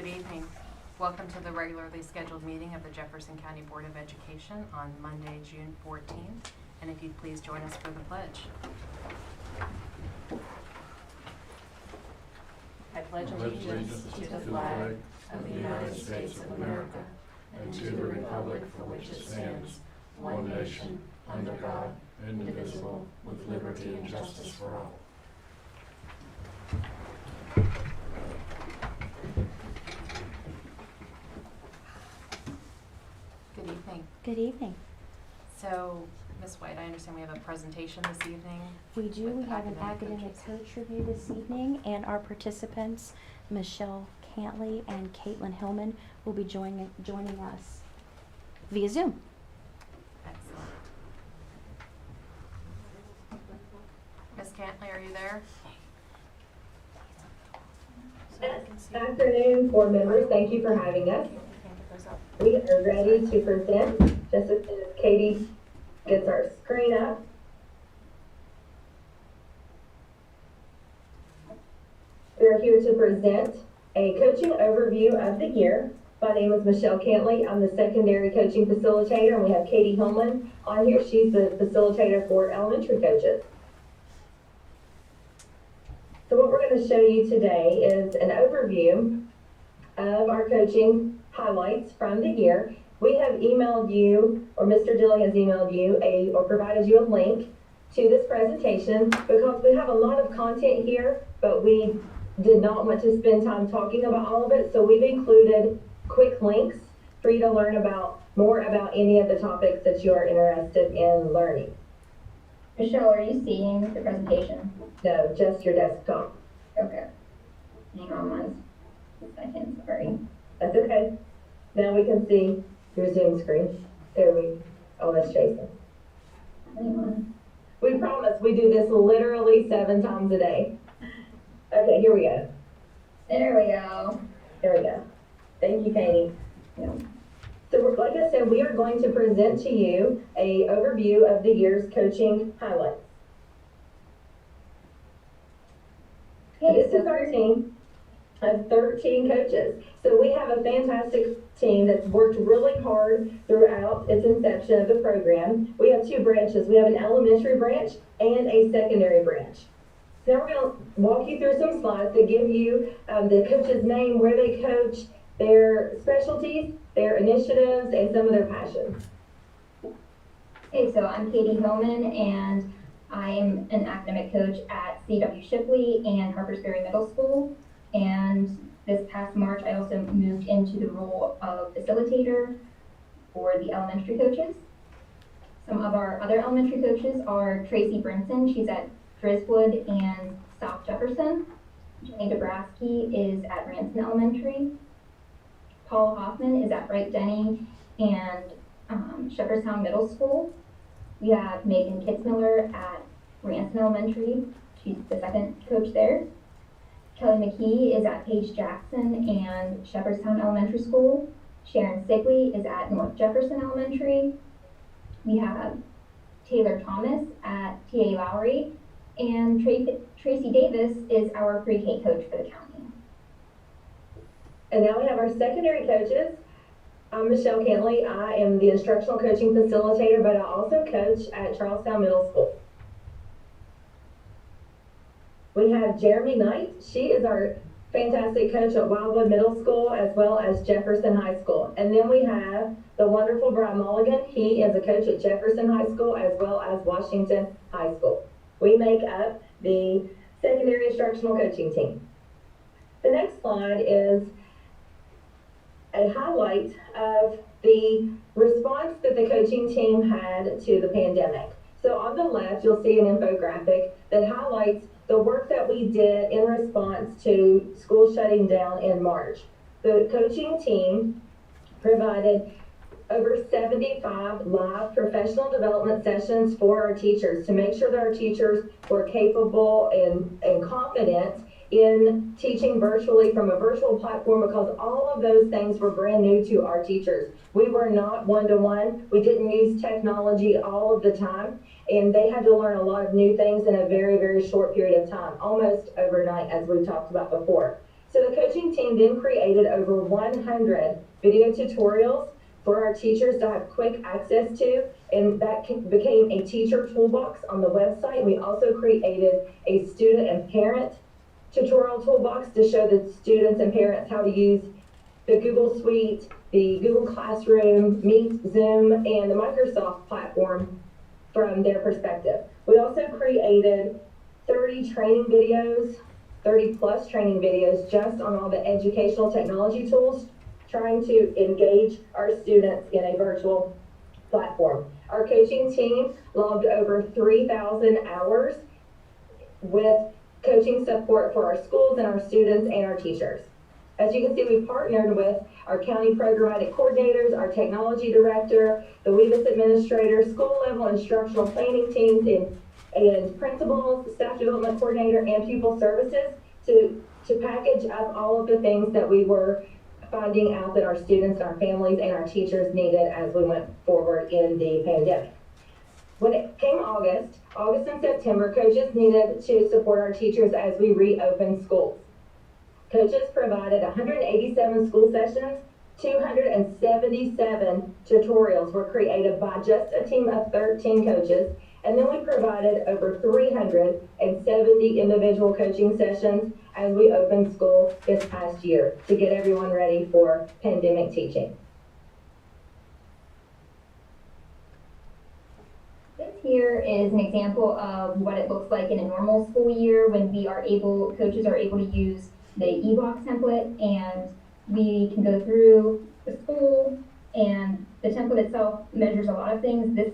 Good evening. Welcome to the regularly scheduled meeting of the Jefferson County Board of Education on Monday, June 14th. And if you'd please join us for the pledge. I pledge allegiance to the flag of the United States of America and to the republic for which it stands, one nation, under God, indivisible, with liberty and justice for all. Good evening. Good evening. So, Ms. White, I understand we have a presentation this evening. We do. We have an academic academic coach review this evening, and our participants, Michelle Cantley and Caitlin Hillman, will be joining us via Zoom. Excellent. Ms. Cantley, are you there? Good afternoon, board members. Thank you for having us. We are ready to present. Just as soon as Katie gets our screen up. We are here to present a coaching overview of the year. My name is Michelle Cantley. I'm the secondary coaching facilitator, and we have Katie Hillman on here. She's the facilitator for elementary coaches. So what we're going to show you today is an overview of our coaching highlights from the year. We have emailed you, or Mr. Dilly has emailed you or provided you a link to this presentation because we have a lot of content here, but we did not want to spend time talking about all of it. So we've included quick links for you to learn more about any of the topics that you are interested in learning. Michelle, are you seeing the presentation? No, just your desktop. Okay. Hang on 1 second, sorry. That's okay. Now we can see your Zoom screen. Oh, that's Jason. Hang on. We promise we do this literally 7 times a day. Okay, here we go. There we go. There we go. Thank you, Katie. Yeah. So like I said, we are going to present to you an overview of the year's coaching highlights. This is our team of 13 coaches. So we have a fantastic team that's worked really hard throughout its inception of the program. We have 2 branches. We have an elementary branch and a secondary branch. So now we're going to walk you through some slides that give you the coach's name, where they coach, their specialties, their initiatives, and some of their passions. Hey, so I'm Katie Hillman, and I'm an academic coach at C.W. Shipley and Harpers Ferry Middle School. And this past March, I also moved into the role of facilitator for the elementary coaches. Some of our other elementary coaches are Tracy Brinson. She's at Driswood and South Jefferson. Jenny Dabrowski is at Ranson Elementary. Paul Hoffman is at Wright Denny and Shepherdstown Middle School. We have Megan Kitzmiller at Ranson Elementary. She's the second coach there. Kelly McKee is at Paige Jackson and Shepherdstown Elementary School. Sharon Sigley is at North Jefferson Elementary. We have Taylor Thomas at TA Lowry. And Tracy Davis is our pre-K coach for the county. And now we have our secondary coaches. I'm Michelle Cantley. I am the instructional coaching facilitator, but I also coach at Charlestown Middle School. We have Jeremy Knight. She is our fantastic coach at Wildwood Middle School as well as Jefferson High School. And then we have the wonderful Brian Mulligan. He is a coach at Jefferson High School as well as Washington High School. We make up the secondary instructional coaching team. The next slide is a highlight of the response that the coaching team had to the pandemic. So on the left, you'll see an infographic that highlights the work that we did in response to school shutting down in March. The coaching team provided over 75 live professional development sessions for our teachers to make sure that our teachers were capable and confident in teaching virtually from a virtual platform, because all of those things were brand new to our teachers. We were not one-to-one. We didn't use technology all of the time, and they had to learn a lot of new things in a very, very short period of time, almost overnight, as we've talked about before. So the coaching team then created over 100 video tutorials for our teachers to have quick access to, and that became a teacher toolbox on the website. We also created a student and parent tutorial toolbox to show the students and parents how to use the Google Suite, the Google Classroom, Meet, Zoom, and the Microsoft platform from their perspective. We also created 30 training videos, 30 plus training videos just on all the educational technology tools, trying to engage our students in a virtual platform. Our coaching team logged over 3,000 hours with coaching support for our schools and our students and our teachers. As you can see, we partnered with our county programmatic coordinators, our technology director, the WEVIS administrator, school level instructional planning teams, and principals, staff development coordinator, and pupil services to package up all of the things that we were finding out that our students, our families, and our teachers needed as we went forward in the pandemic. When it came August and September, coaches needed to support our teachers as we reopened schools. Coaches provided 187 school sessions, 277 tutorials were created by just a team of 13 coaches, and then we provided over 370 individual coaching sessions as we opened school this past year to get everyone ready for pandemic teaching. This here is an example of what it looks like in a normal school year when coaches are able to use the e-box template, and we can go through the school, and the template itself measures a lot of things. This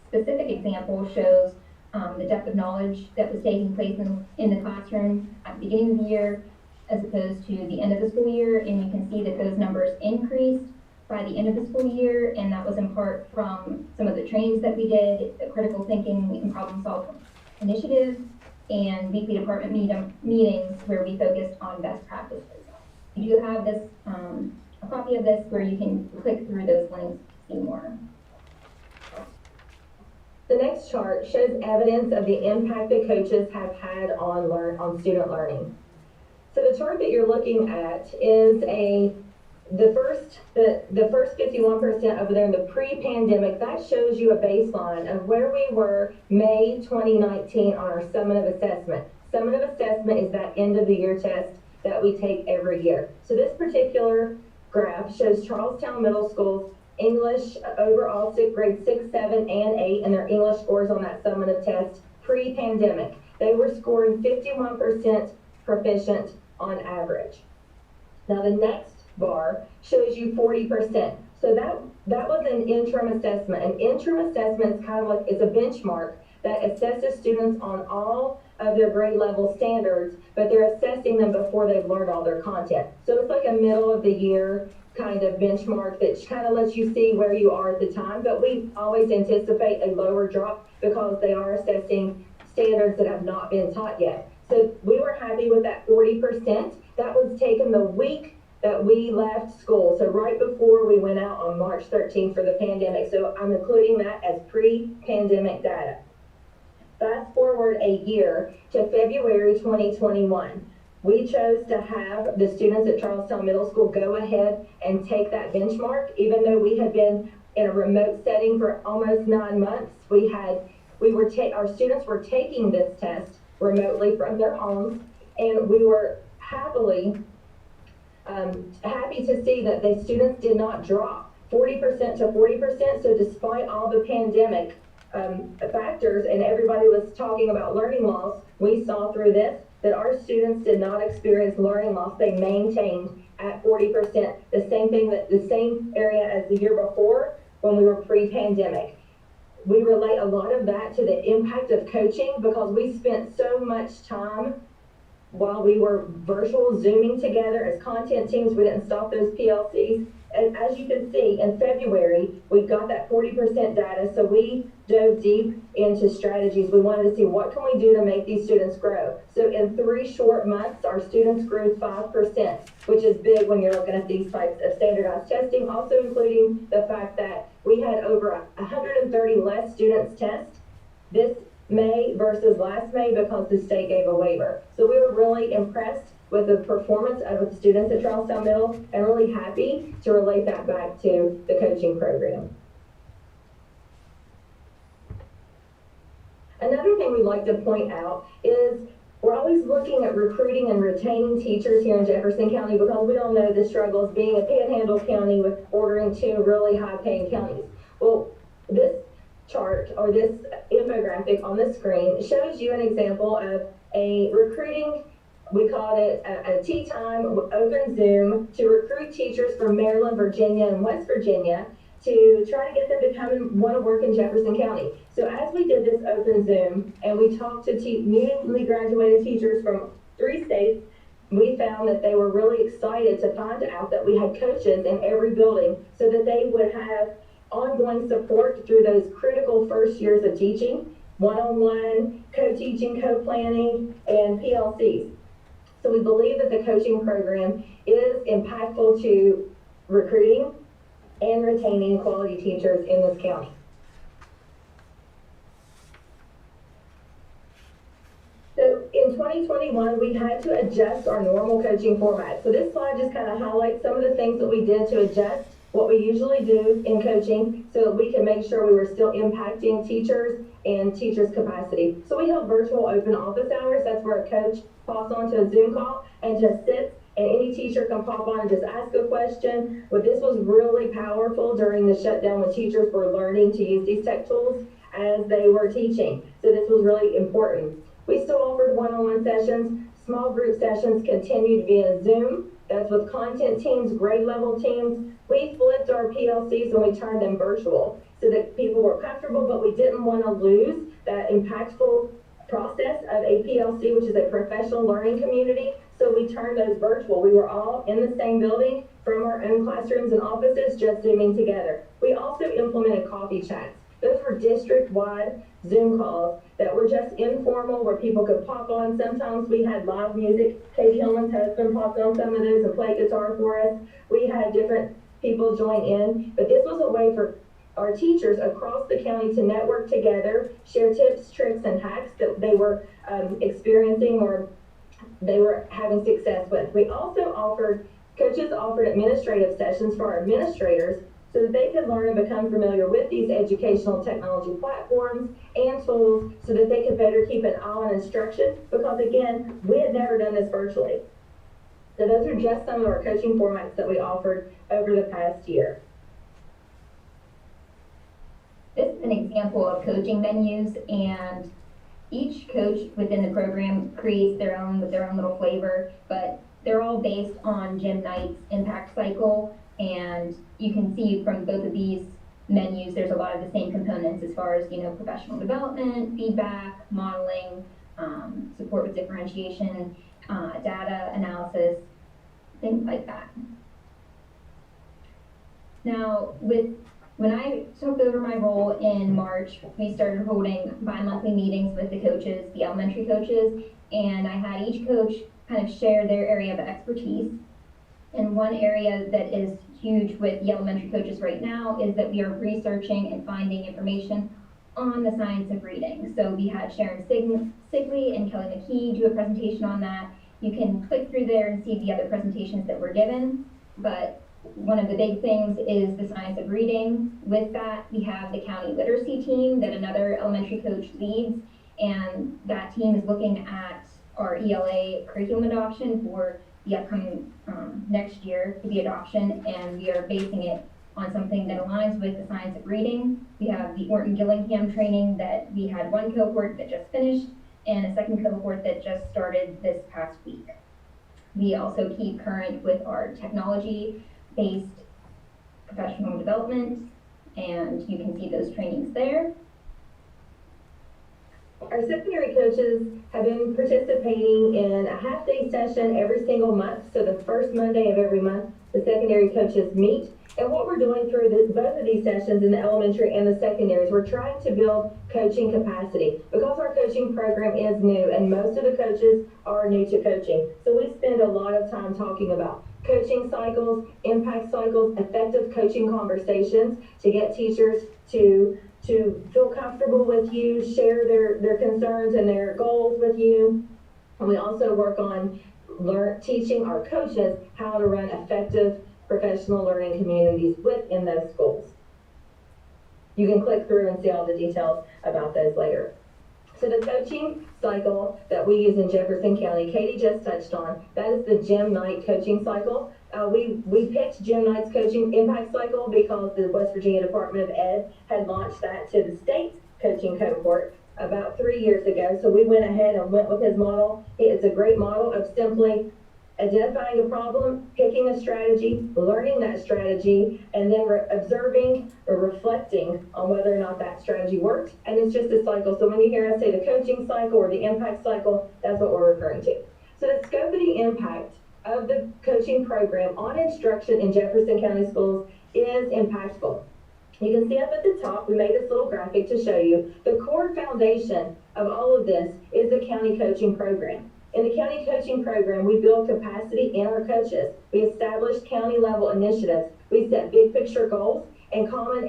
specific example shows the depth of knowledge that was taking place in the classroom at the beginning of the year as opposed to the end of the school year, and you can see that those numbers increased by the end of the school year, and that was in part from some of the trainings that we did, the critical thinking and problem solving initiatives, and weekly department meetings where we focused on best practices. You do have this, a copy of this where you can click through those links to see more. The next chart shows evidence of the impact that coaches have had on student learning. So the chart that you're looking at is the first 51% over there in the pre-pandemic. That shows you a baseline of where we were May 2019 on our summative assessment. Summative assessment is that end of the year test that we take every year. So this particular graph shows Charlestown Middle School's English overall grade 6, 7, and 8, and their English scores on that summative test pre-pandemic. They were scoring 51% proficient on average. Now the next bar shows you 40%. So that was an interim assessment. An interim assessment is kind of like, it's a benchmark that assesses students on all of their grade level standards, but they're assessing them before they've learned all their content. So it's like a middle of the year kind of benchmark that kind of lets you see where you are at the time, but we always anticipate a lower drop because they are assessing standards that have not been taught yet. So we were happy with that 40%. That was taken the week that we left school, so right before we went out on March 13th for the pandemic. So I'm including that as pre-pandemic data. Fast forward a year to February 2021. We chose to have the students at Charlestown Middle School go ahead and take that benchmark, even though we had been in a remote setting for almost 9 months. Our students were taking this test remotely from their homes, and we were happy to see that the students did not drop 40% to 40%. So despite all the pandemic factors and everybody was talking about learning loss, we saw through this that our students did not experience learning loss. They maintained at 40%, the same area as the year before when we were pre-pandemic. We relate a lot of that to the impact of coaching because we spent so much time while we were virtual Zooming together as content teams. We didn't stop those PLCs. And as you can see, in February, we got that 40% data, so we dove deep into strategies. We wanted to see what can we do to make these students grow. So in 3 short months, our students grew 5%, which is big when you're looking at these types of standardized testing, also including the fact that we had over 130 less students test this May versus last May because the state gave a waiver. So we were really impressed with the performance of the students at Charlestown Middle, and really happy to relate that back to the coaching program. Another thing we'd like to point out is we're always looking at recruiting and retaining teachers here in Jefferson County, because we all know the struggles being a panhandle county with bordering two really high-paying counties. Well, this chart or this infographic on the screen shows you an example of a recruiting, we called it a tea time open Zoom to recruit teachers from Maryland, Virginia, and West Virginia to try to get them to want to work in Jefferson County. So as we did this open Zoom and we talked to newly graduated teachers from 3 states, we found that they were really excited to find out that we had coaches in every building so that they would have ongoing support through those critical first years of teaching, one-on-one, co-teaching, co-planning, and PLCs. So we believe that the coaching program is impactful to recruiting and retaining quality teachers in this county. So in 2021, we had to adjust our normal coaching format. So this slide just kind of highlights some of the things that we did to adjust what we usually do in coaching so that we can make sure we were still impacting teachers and teachers' capacity. So we held virtual open office hours. That's where a coach pops onto a Zoom call and just sits, and any teacher can pop on and just ask a question. But this was really powerful during the shutdown when teachers were learning to use these tech tools as they were teaching. So this was really important. We still offered one-on-one sessions. Small group sessions continued via Zoom. That's with content teams, grade level teams. We flipped our PLCs and we turned them virtual so that people were comfortable, but we didn't want to lose that impactful process of a PLC, which is a professional learning community. So we turned those virtual. We were all in the same building from our own classrooms and offices, just Zooming together. We also implemented coffee chats. Those were district-wide Zoom calls that were just informal, where people could pop on. Sometimes we had live music. Katie Hillman's husband popped on some of those and played guitar for us. We had different people join in, but this was a way for our teachers across the county to network together, share tips, tricks, and hacks that they were experiencing or they were having success with. We also coaches offered administrative sessions for our administrators so that they could learn and become familiar with these educational technology platforms and tools so that they could better keep an eye on instruction, because again, we had never done this virtually. So those are just some of our coaching formats that we offered over the past year. This is an example of coaching menus, and each coach within the program creates their own with their own little flavor, but they're all based on Jim Knight's impact cycle. And you can see from both of these menus, there's a lot of the same components as far as, professional development, feedback, modeling, support with differentiation, data analysis, things like that. Now, when I took over my role in March, we started holding bi-monthly meetings with the coaches, the elementary coaches, and I had each coach kind of share their area of expertise. And one area that is huge with the elementary coaches right now is that we are researching and finding information on the science of reading. So we had Sharon Sigley and Kelly McKee do a presentation on that. You can click through there and see the other presentations that were given, but one of the big things is the science of reading. With that, we have the county literacy team that another elementary coach leads, and that team is looking at our ELA curriculum adoption for the upcoming next year for the adoption, and we are basing it on something that aligns with the science of reading. We have the Orton Gillingham training that we had one cohort that just finished and a second cohort that just started this past week. We also keep current with our technology-based professional development, and you can see those trainings there. Our secondary coaches have been participating in a half-day session every single month. So the first Monday of every month, the secondary coaches meet. And what we're doing through both of these sessions in the elementary and the secondary is we're trying to build coaching capacity, because our coaching program is new and most of the coaches are new to coaching. So we spend a lot of time talking about coaching cycles, impact cycles, effective coaching conversations to get teachers to feel comfortable with you, share their concerns and their goals with you. And we also work on teaching our coaches how to run effective professional learning communities within those schools. You can click through and see all the details about those later. So the coaching cycle that we use in Jefferson County, Katie just touched on, that is the Jim Knight coaching cycle. We picked Jim Knight's coaching impact cycle because the West Virginia Department of Ed had launched that to the state coaching cohort about 3 years ago. So we went ahead and went with his model. It's a great model of simply identifying a problem, picking a strategy, learning that strategy, and then observing or reflecting on whether or not that strategy worked. And it's just a cycle. So when you hear us say the coaching cycle or the impact cycle, that's what we're referring to. So the scope of the impact of the coaching program on instruction in Jefferson County schools is impactful. You can see up at the top, we made this little graphic to show you, the core foundation of all of this is the county coaching program. In the county coaching program, we build capacity in our coaches. We established county level initiatives. We set big picture goals and common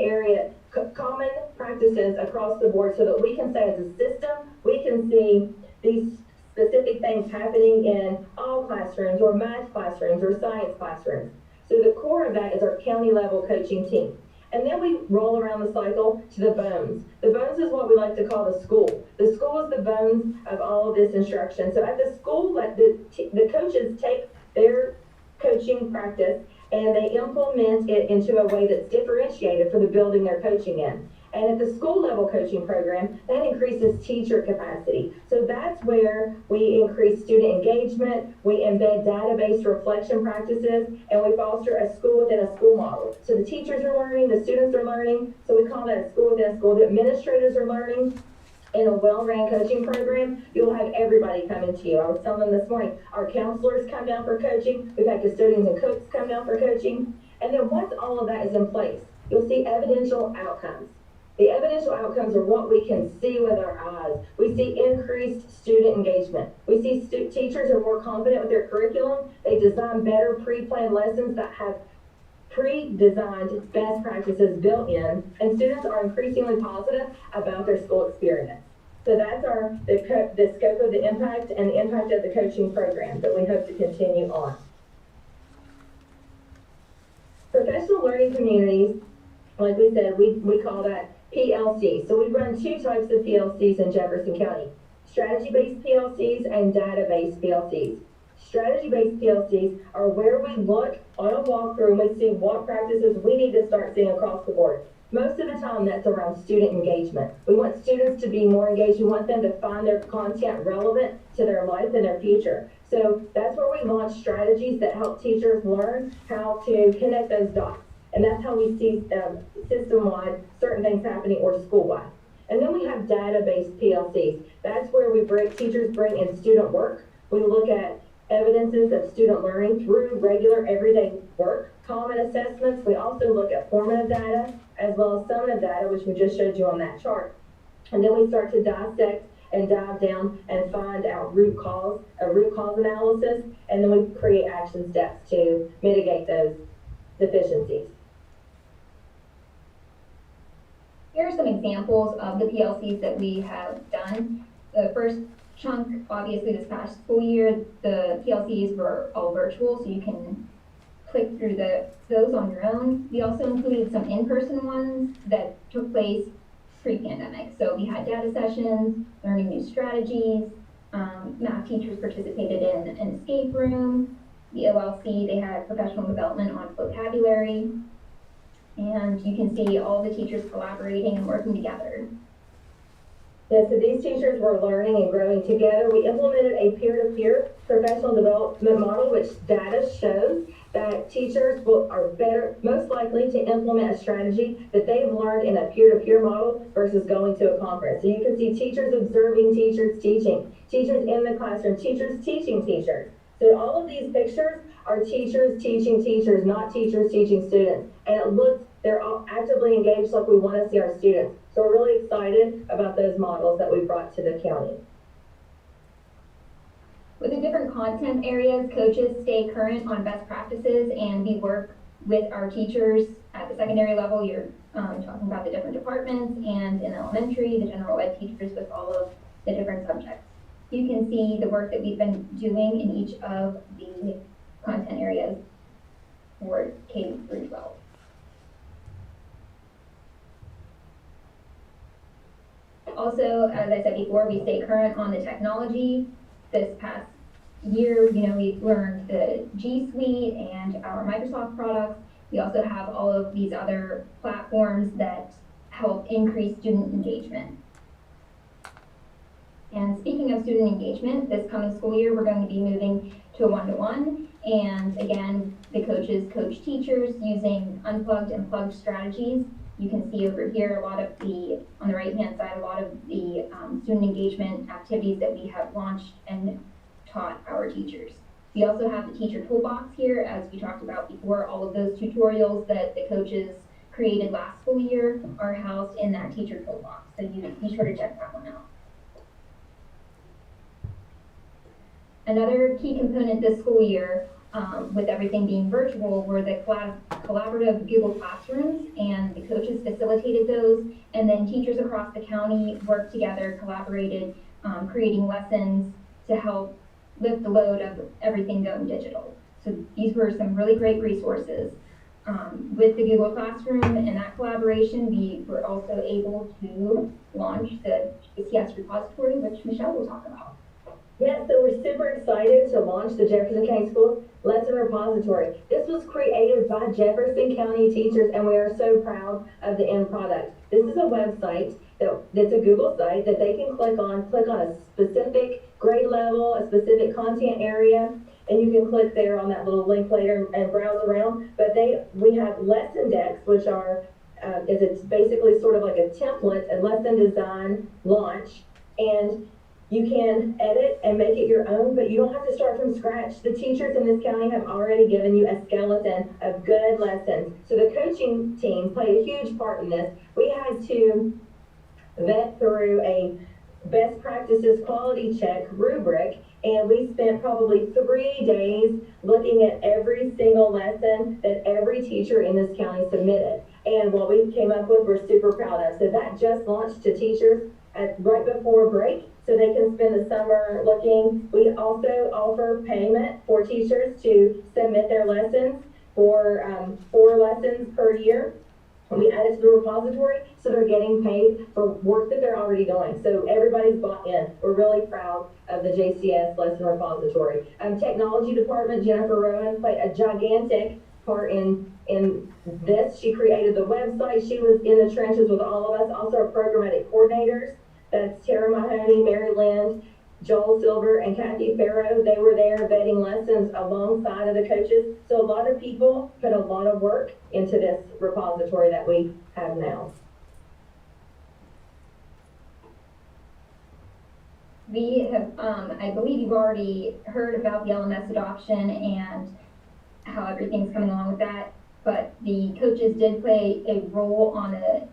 practices across the board so that we can say as a system, we can see these specific things happening in all classrooms or math classrooms or science classrooms. So the core of that is our county level coaching team. And then we roll around the cycle to the bones. The bones is what we like to call the school. The school is the bones of all of this instruction. So at the school, the coaches take their coaching practice and they implement it into a way that's differentiated for the building they're coaching in. And at the school level coaching program, that increases teacher capacity. So that's where we increase student engagement, we embed database reflection practices, and we foster a school within a school model. So the teachers are learning, the students are learning, so we call that a school within a school. The administrators are learning. In a well-ran coaching program, you'll have everybody coming to you. I was telling them this morning, our counselors come down for coaching, we've had custodians and cooks come down for coaching, and then once all of that is in place, you'll see evidential outcomes. The evidential outcomes are what we can see with our eyes. We see increased student engagement. We see teachers are more confident with their curriculum. They design better pre-planned lessons that have pre-designed best practices built in, and students are increasingly positive about their school experience. So that's the scope of the impact and the impact of the coaching program that we hope to continue on. Professional learning communities, like we said, we call that PLCs. So we run two types of PLCs in Jefferson County, strategy-based PLCs and data-based PLCs. Strategy-based PLCs are where we look on a walkthrough and we see what practices we need to start seeing across the board. Most of the time that's around student engagement. We want students to be more engaged. We want them to find their content relevant to their life and their future. So that's where we launch strategies that help teachers learn how to connect those dots. And that's how we see system-wide certain things happening or school-wide. And then we have data-based PLCs. That's where teachers bring in student work. We look at evidences of student learning through regular everyday work, common assessments. We also look at formative data as well as summative data, which we just showed you on that chart. And then we start to dissect and dive down and find out a root cause analysis, and then we create action steps to mitigate those deficiencies. Here are some examples of the PLCs that we have done. The first chunk, obviously this past school year, the PLCs were all virtual, so you can click through those on your own. We also included some in-person ones that took place pre-pandemic. So we had data sessions, learning new strategies, math teachers participated in an escape room. The OLC, they had professional development on vocabulary. And you can see all the teachers collaborating and working together. Yeah, so these teachers were learning and growing together. We implemented a peer-to-peer professional development model, which data shows that teachers are most likely to implement a strategy that they've learned in a peer-to-peer model versus going to a conference. So you can see teachers observing teachers teaching, teachers in the classroom, teachers teaching teachers. So all of these pictures are teachers teaching teachers, not teachers teaching students. And they're all actively engaged like we want to see our students. So we're really excited about those models that we brought to the county. With the different content areas, coaches stay current on best practices, and we work with our teachers at the secondary level. You're talking about the different departments, and in elementary, the general ed teachers with all of the different subjects. you can see the work that we've been doing in each of the content areas for K through 12. Also, as I said before, we stay current on the technology. This past year, we've learned the G Suite and our Microsoft products. We also have all of these other platforms that help increase student engagement. And speaking of student engagement, this coming school year, we're going to be moving to a one-to-one. And again, the coaches coach teachers using unplugged and plugged strategies. You can see over here on the right-hand side, a lot of the student engagement activities that we have launched and taught our teachers. We also have the teacher toolbox here, as we talked about before. All of those tutorials that the coaches created last school year are housed in that teacher toolbox. So you be sure to check that one out. Another key component this school year, with everything being virtual, were the collaborative Google Classrooms, and the coaches facilitated those, and then teachers across the county worked together, collaborated, creating lessons to help lift the load of everything going digital. So these were some really great resources. With the Google Classroom and that collaboration, we were also able to launch the JCS repository, which Michelle will talk about. Yes, so we're super excited to launch the Jefferson County Schools Lesson Repository. This was created by Jefferson County teachers, and we are so proud of the end product. This is a website that's a Google site that they can click on a specific grade level, a specific content area, and you can click there on that little link later and browse around. But we have lesson decks, which are it's basically sort of like a template, a lesson design launch, and you can edit and make it your own, but you don't have to start from scratch. The teachers in this county have already given you a skeleton of good lessons. So the coaching team played a huge part in this. We had to vet through a best practices quality check rubric, and we spent probably 3 days looking at every single lesson that every teacher in this county submitted. And what we came up with, we're super proud of. So that just launched to teachers right before break, so they can spend the summer looking. We also offer payment for teachers to submit their lessons for 4 lessons per year. We add it to the repository, so they're getting paid for work that they're already doing. So everybody's bought in. We're really proud of the JCS Lesson Repository. Technology department, Jennifer Rowan played a gigantic part in this. She created the website. She was in the trenches with all of us. Also our programmatic coordinators. That's Tara Mahoney, Mary Lynn, Joel Silver, and Kathy Farrow. They were there vetting lessons alongside of the coaches. So a lot of people put a lot of work into this repository that we have now. We have, I believe you've already heard about the LMS adoption and how everything's coming along with that, but the coaches did play a role on a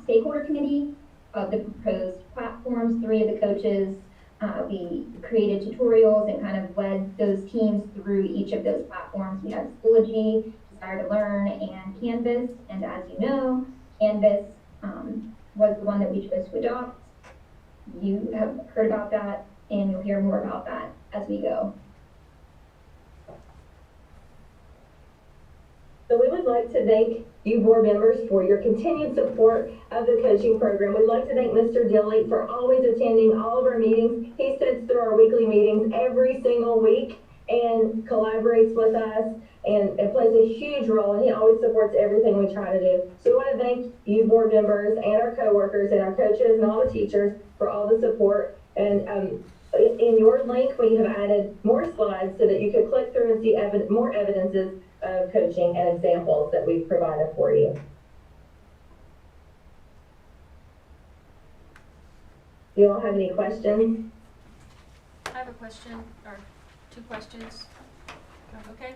stakeholder committee of the proposed platforms. 3 of the coaches, we created tutorials and kind of led those teams through each of those platforms. We had Schoology, Desire to Learn, and Canvas. And as you know, Canvas was the one that we chose to adopt. You have heard about that, and you'll hear more about that as we go. So we would like to thank you board members for your continued support of the coaching program. We'd like to thank Mr. Dilly for always attending all of our meetings. He sits through our weekly meetings every single week and collaborates with us and plays a huge role, and he always supports everything we try to do. So we want to thank you board members and our coworkers and our coaches and all the teachers for all the support. And in your link, we have added more slides so that you could click through and see more evidences of coaching and examples that we've provided for you. Do you all have any questions? I have a question, or 2 questions. Okay.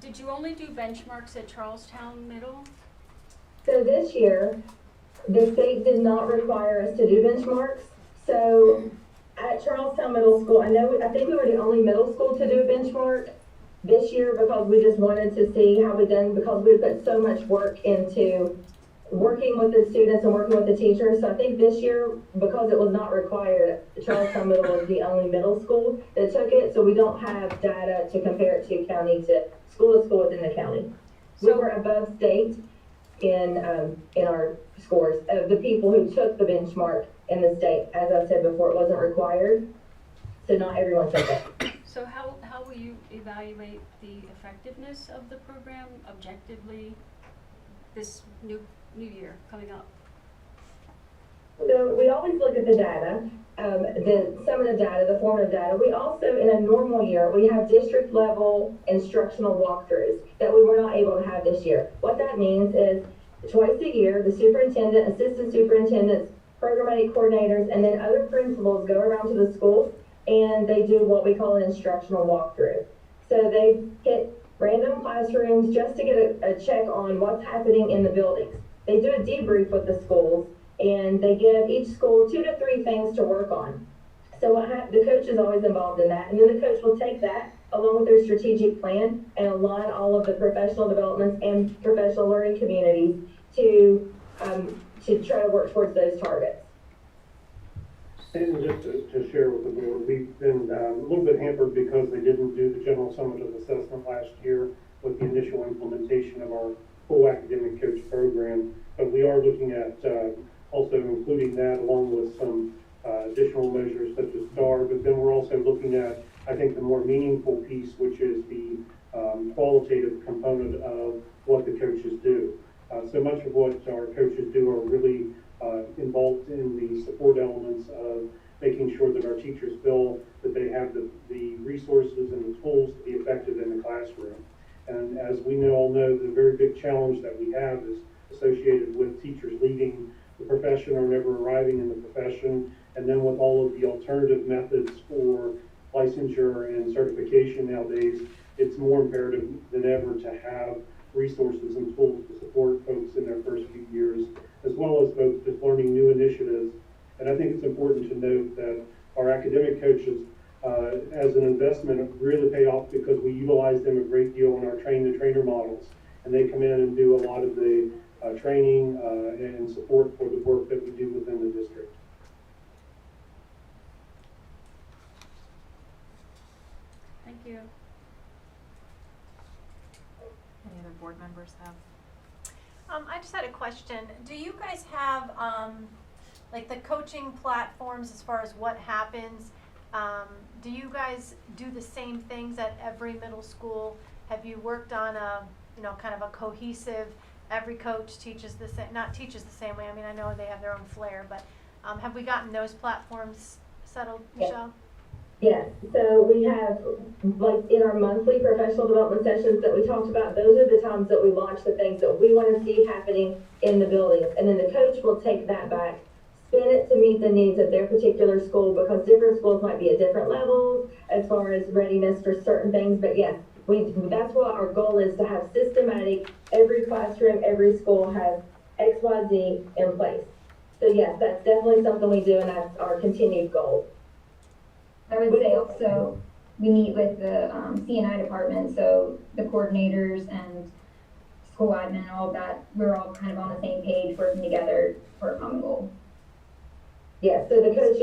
Did you only do benchmarks at Charlestown Middle? So this year, the state did not require us to do benchmarks. So at Charlestown Middle School, I think we were the only middle school to do a benchmark this year, because we just wanted to see how we done, because we put so much work into working with the students and working with the teachers. So I think this year, because it was not required, Charlestown Middle was the only middle school that took it, so we don't have data to compare it to county to school within the county. We So- were above state in our scores of the people who took the benchmark in the state. As I said before, it wasn't required, so not everyone took it. So how will you evaluate the effectiveness of the program objectively this new year coming up? So we always look at the data, the summative data, the formative data. We also, in a normal year, we have district level instructional walkthroughs that we were not able to have this year. What that means is twice a year, the superintendent, assistant superintendents, programmatic coordinators, and then other principals go around to the schools and they do what we call an instructional walkthrough. So they hit random classrooms just to get a check on what's happening in the buildings. They do a debrief with the schools and they give each school 2 to 3 things to work on. So the coach is always involved in that, and then the coach will take that along with their strategic plan and align all of the professional developments and professional learning communities to try to work towards those targets. And just to share with the board, we've been a little bit hampered because they didn't do the general summative assessment last year with the initial implementation of our full academic coach program. But we are looking at also including that along with some additional measures such as STAR. But then we're also looking at, I think, the more meaningful piece, which is the qualitative component of what the coaches do. So much of what our coaches do are really involved in the support elements of making sure that our teachers feel that they have the resources and the tools to be effective in the classroom. And as we all know, the very big challenge that we have is associated with teachers leaving the profession or never arriving in the profession, and then with all of the alternative methods for licensure and certification nowadays, it's more imperative than ever to have resources and tools to support folks in their first few years, as well as both just learning new initiatives. And I think it's important to note that our academic coaches, as an investment, really pay off because we utilize them a great deal in our train-the-trainer models. And they come in and do a lot of the training and support for the work that we do within the district. Thank you. Any other board members have? I just had a question. Do you guys have, like the coaching platforms as far as what happens? Do you guys do the same things at every middle school? Have you worked on a, kind of a cohesive, every coach teaches the same, not teaches the same way, I mean, I know they have their own flair, but have we gotten those platforms settled, Michelle? Yes, so we have, like in our monthly professional development sessions that we talked about, those are the times that we launch the things that we want to see happening in the buildings. And then the coach will take that back, spin it to meet the needs of their particular school, because different schools might be at different levels as far as readiness for certain things. But yes, that's what our goal is, to have systematic, every classroom, every school has XYZ in place. So yes, that's definitely something we do, and that's our continued goal. I would say also, we meet with the C&I department, so the coordinators and school admin and all of that, we're all kind of on the same page, working together for a common goal. Yes, so the coach,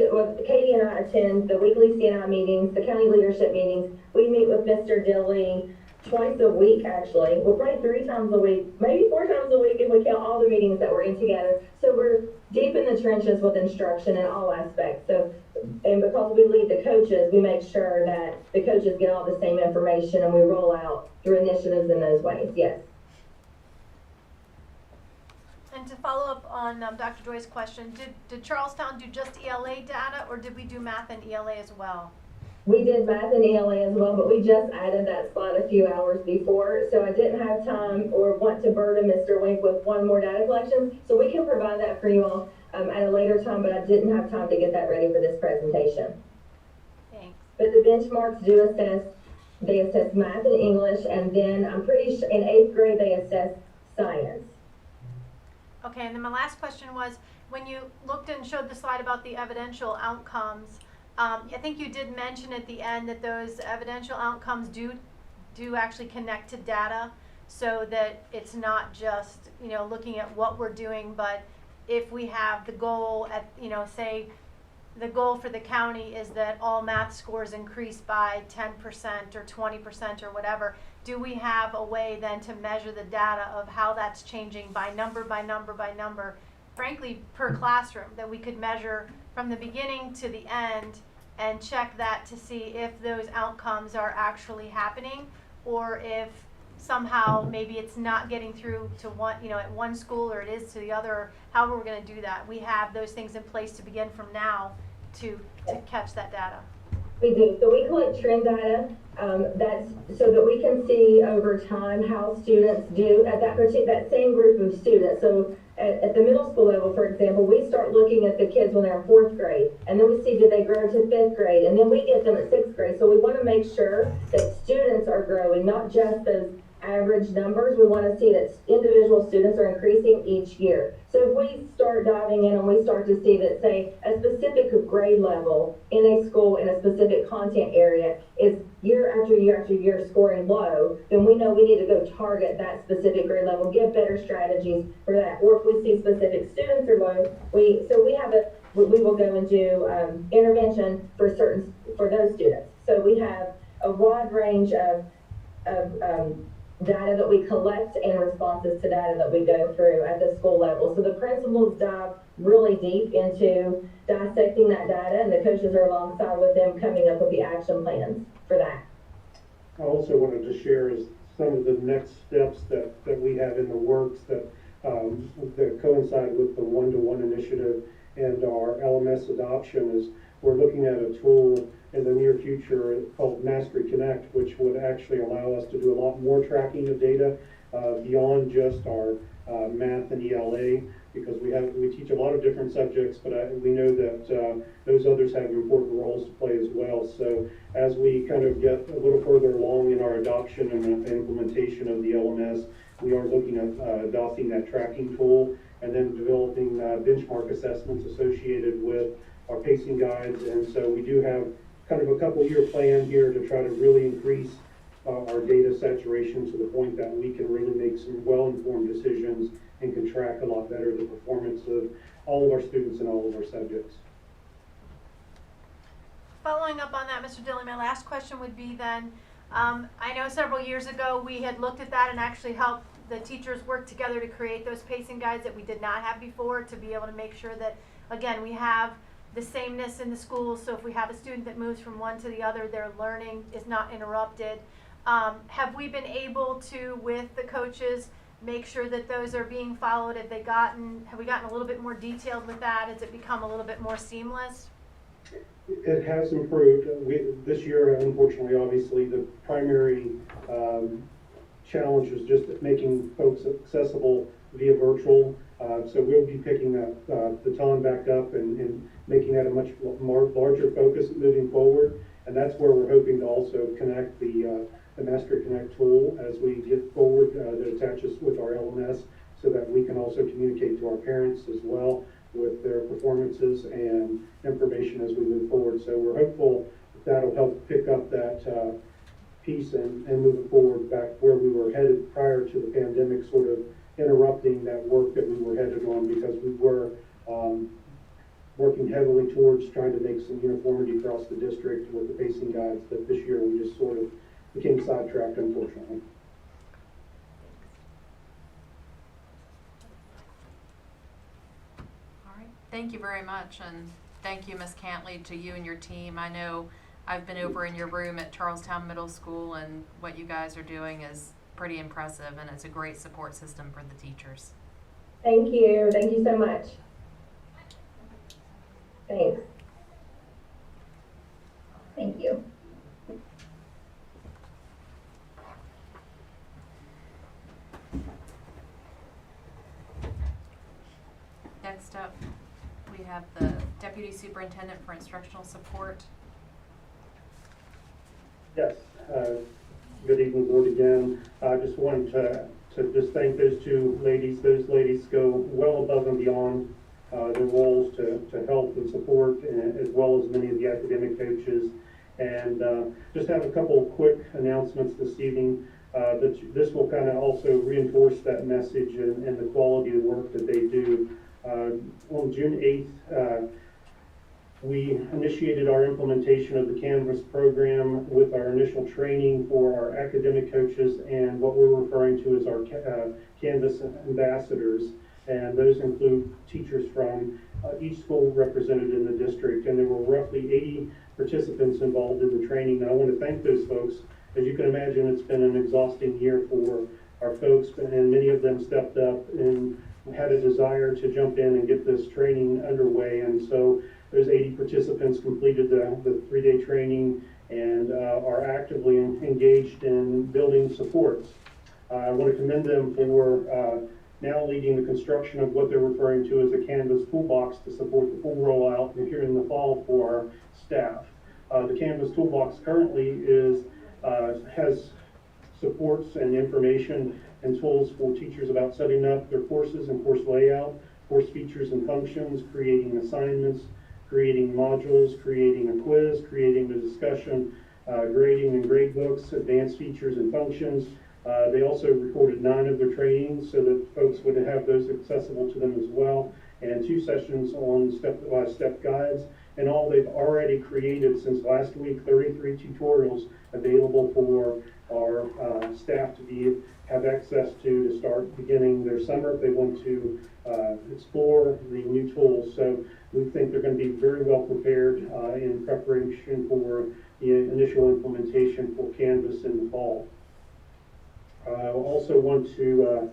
Katie and I attend the weekly C&I meetings, the county leadership meetings. We meet with Mr. Dilly twice a week, actually. Well, probably 3 times a week, maybe 4 times a week if we count all the meetings that we're in together. So we're deep in the trenches with instruction in all aspects. So, and because we lead the coaches, we make sure that the coaches get all the same information and we roll out through initiatives in those ways, yes. And to follow up on Dr. Joy's question, did Charlestown do just ELA data, or did we do math and ELA as well? We did math and ELA as well, but we just added that slot a few hours before, so I didn't have time or want to burden Mr. Wink with one more data collection. So we can provide that for you all at a later time, but I didn't have time to get that ready for this presentation. Thanks. But the benchmarks do assess, they assess math and English, and then I'm pretty sure in 8th grade they assess science. Okay, and then my last question was, when you looked and showed the slide about the evidential outcomes, I think you did mention at the end that those evidential outcomes do actually connect to data. so that it's not just, you know, looking at what we're doing, but if we have the goal at, you know, say the goal for the county is that all math scores increase by 10% or 20% or whatever, do we have a way then to measure the data of how that's changing by number, by number, by number, frankly, per classroom, that we could measure from the beginning to the end and check that to see if those outcomes are actually happening, or if somehow maybe it's not getting through to one, you know, at one school, or it is to the other, or however we're going to do that. We have those things in place to begin from now to catch that data. We do. So we collect trend data. That's so that we can see over time how students do at that same group of students. So at the middle school level, for example, we start looking at the kids when they're in 4th grade, and then we see did they grow to 5th grade, and then we get them at 6th grade. So we want to make sure that students are growing, not just those average numbers. We want to see that individual students are increasing each year. So if we start diving in and we start to see that, say, a specific grade level in a school in a specific content area is year after year after year scoring low, then we know we need to go target that specific grade level, give better strategies for that. Or if we see specific students are low, we will go and do intervention for those students. So we have a wide range of data that we collect and responses to data that we go through at the school level. So the principals dive really deep into dissecting that data, and the coaches are alongside with them coming up with the action plans for that. I also wanted to share is some of the next steps that we have in the works that coincide with the one-to-one initiative and our LMS adoption. Is we're looking at a tool in the near future called Mastery Connect, which would actually allow us to do a lot more tracking of data beyond just our math and ELA, because we teach a lot of different subjects, but we know that those others have important roles to play as well. So as we kind of get a little further along in our adoption and implementation of the LMS, we are looking at adopting that tracking tool and then developing benchmark assessments associated with our pacing guides. And so we do have kind of a couple-year plan here to try to really increase our data saturation to the point that we can really make some well-informed decisions and can track a lot better the performance of all of our students in all of our subjects. Following up on that, Mr. Dilley, my last question would be then, I know several years ago we had looked at that and actually helped the teachers work together to create those pacing guides that we did not have before, to be able to make sure that, again, we have the sameness in the schools. So if we have a student that moves from one to the other, their learning is not interrupted. Have we been able to, with the coaches, make sure that those are being followed? Have we gotten a little bit more detailed with that? Has it become a little bit more seamless? It has improved. This year, unfortunately, obviously, the primary challenge was just making folks accessible via virtual. So we'll be picking that baton back up and making that a much more larger focus moving forward. And that's where we're hoping to also connect the Mastery Connect tool as we get forward that attaches with our LMS, so that we can also communicate to our parents as well with their performances and information as we move forward. So we're hopeful that'll help pick up that piece and move it forward back where we were headed prior to the pandemic, sort of interrupting that work that we were headed on, because we were working heavily towards trying to make some uniformity across the district with the pacing guides. But this year we just sort of became sidetracked, unfortunately. All right, thank you very much, and thank you, Ms. Cantley, to you and your team. I know I've been over in your room at Charlestown Middle School, and what you guys are doing is pretty impressive, and it's a great support system for the teachers. Thank you. Thank you so much. Thanks. Thank you. Next up, we have the Deputy Superintendent for Instructional Support. Yes. Good evening, board, again. I just wanted to just thank those two ladies. Those ladies go well above and beyond their roles to help and support, as well as many of the academic coaches. And just have a couple of quick announcements this evening. this will kind of also reinforce that message and the quality of work that they do. On June 8th, we initiated our implementation of the Canvas program with our initial training for our academic coaches and what we're referring to as our Canvas ambassadors. And those include teachers from each school represented in the district. And there were roughly 80 participants involved in the training. And I want to thank those folks. As you can imagine, it's been an exhausting year for our folks, and many of them stepped up and had a desire to jump in and get this training underway. And so those 80 participants completed the 3-day training and are actively engaged in building supports. I want to commend them for now leading the construction of what they're referring to as a Canvas toolbox to support the full rollout here in the fall for our staff. The Canvas toolbox currently has supports and information and tools for teachers about setting up their courses and course layout, course features and functions, creating assignments, creating modules, creating a quiz, creating the discussion, grading and grade books, advanced features and functions. They also recorded 9 of their trainings so that folks would have those accessible to them as well, and 2 sessions on step-by-step guides. And all they've already created since last week, 33 tutorials available for our staff to have access to start beginning their summer if they want to explore the new tools. So we think they're going to be very well prepared in preparation for the initial implementation for Canvas in the fall. I also want to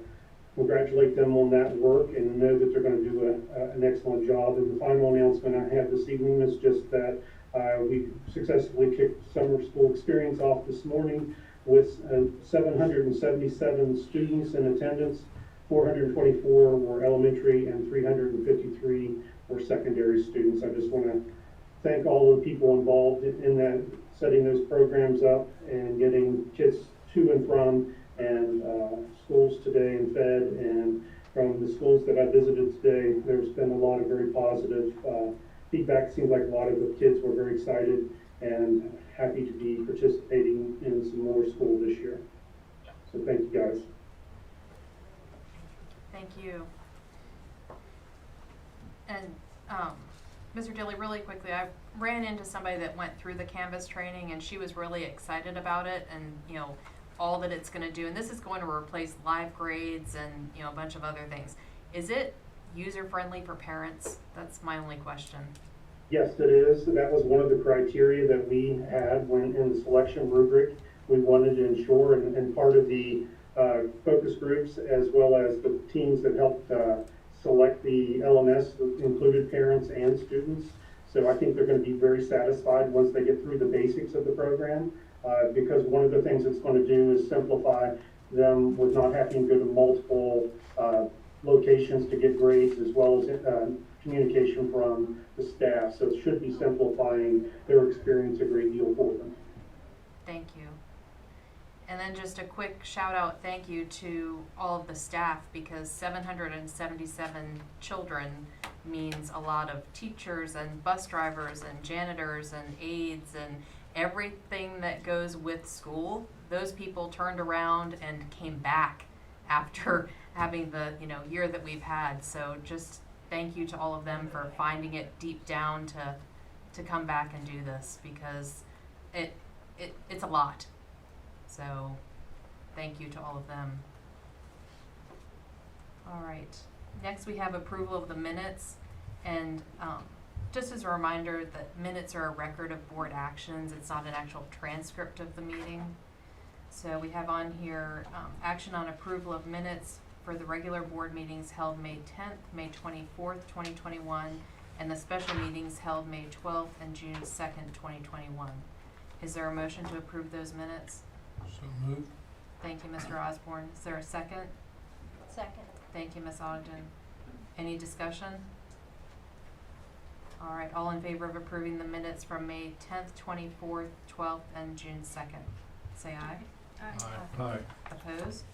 congratulate them on that work and know that they're going to do an excellent job. And the final announcement I have this evening is just that we successfully kicked summer school experience off this morning with 777 students in attendance. 424 were elementary and 353 were secondary students. I just want to thank all the people involved in that, setting those programs up and getting kids to and from and schools today and fed. And from the schools that I visited today, there's been a lot of very positive feedback. It seems like a lot of the kids were very excited and happy to be participating in some more school this year. So thank you guys. Thank you. And Mr. Dilly, really quickly, I ran into somebody that went through the Canvas training and she was really excited about it and, you know, all that it's going to do. And this is going to replace live grades and, you know, a bunch of other things. Is it user-friendly for parents? That's my only question. Yes, it is. That was one of the criteria that we had when in the selection rubric. We wanted to ensure, and part of the focus groups as well as the teams that helped select the LMS included parents and students. So I think they're going to be very satisfied once they get through the basics of the program, because one of the things it's going to do is simplify them with not having to go to multiple locations to get grades, as well as communication from the staff. So it should be simplifying their experience a great deal for them. Thank you. And then just a quick shout out thank you to all of the staff, because 777 children means a lot of teachers and bus drivers and janitors and aides and everything that goes with school. Those people turned around and came back after having the year that we've had. So just thank you to all of them for finding it deep down to come back and do this, because it's a lot. So thank you to all of them. All right. Next we have approval of the minutes. And just as a reminder that minutes are a record of board actions. It's not an actual transcript of the meeting. So we have on here action on approval of minutes for the regular board meetings held May 10th, May 24th, 2021, and the special meetings held May 12th and June 2nd, 2021. Is there a motion to approve those minutes? So moved. Thank you, Mr. Osborne. Is there a second? Second. Thank you, Ms. Ogden. Any discussion? All right, all in favor of approving the minutes from May 10th, 24th, 12th, and June 2nd? Say aye. Aye. Aye. Opposed?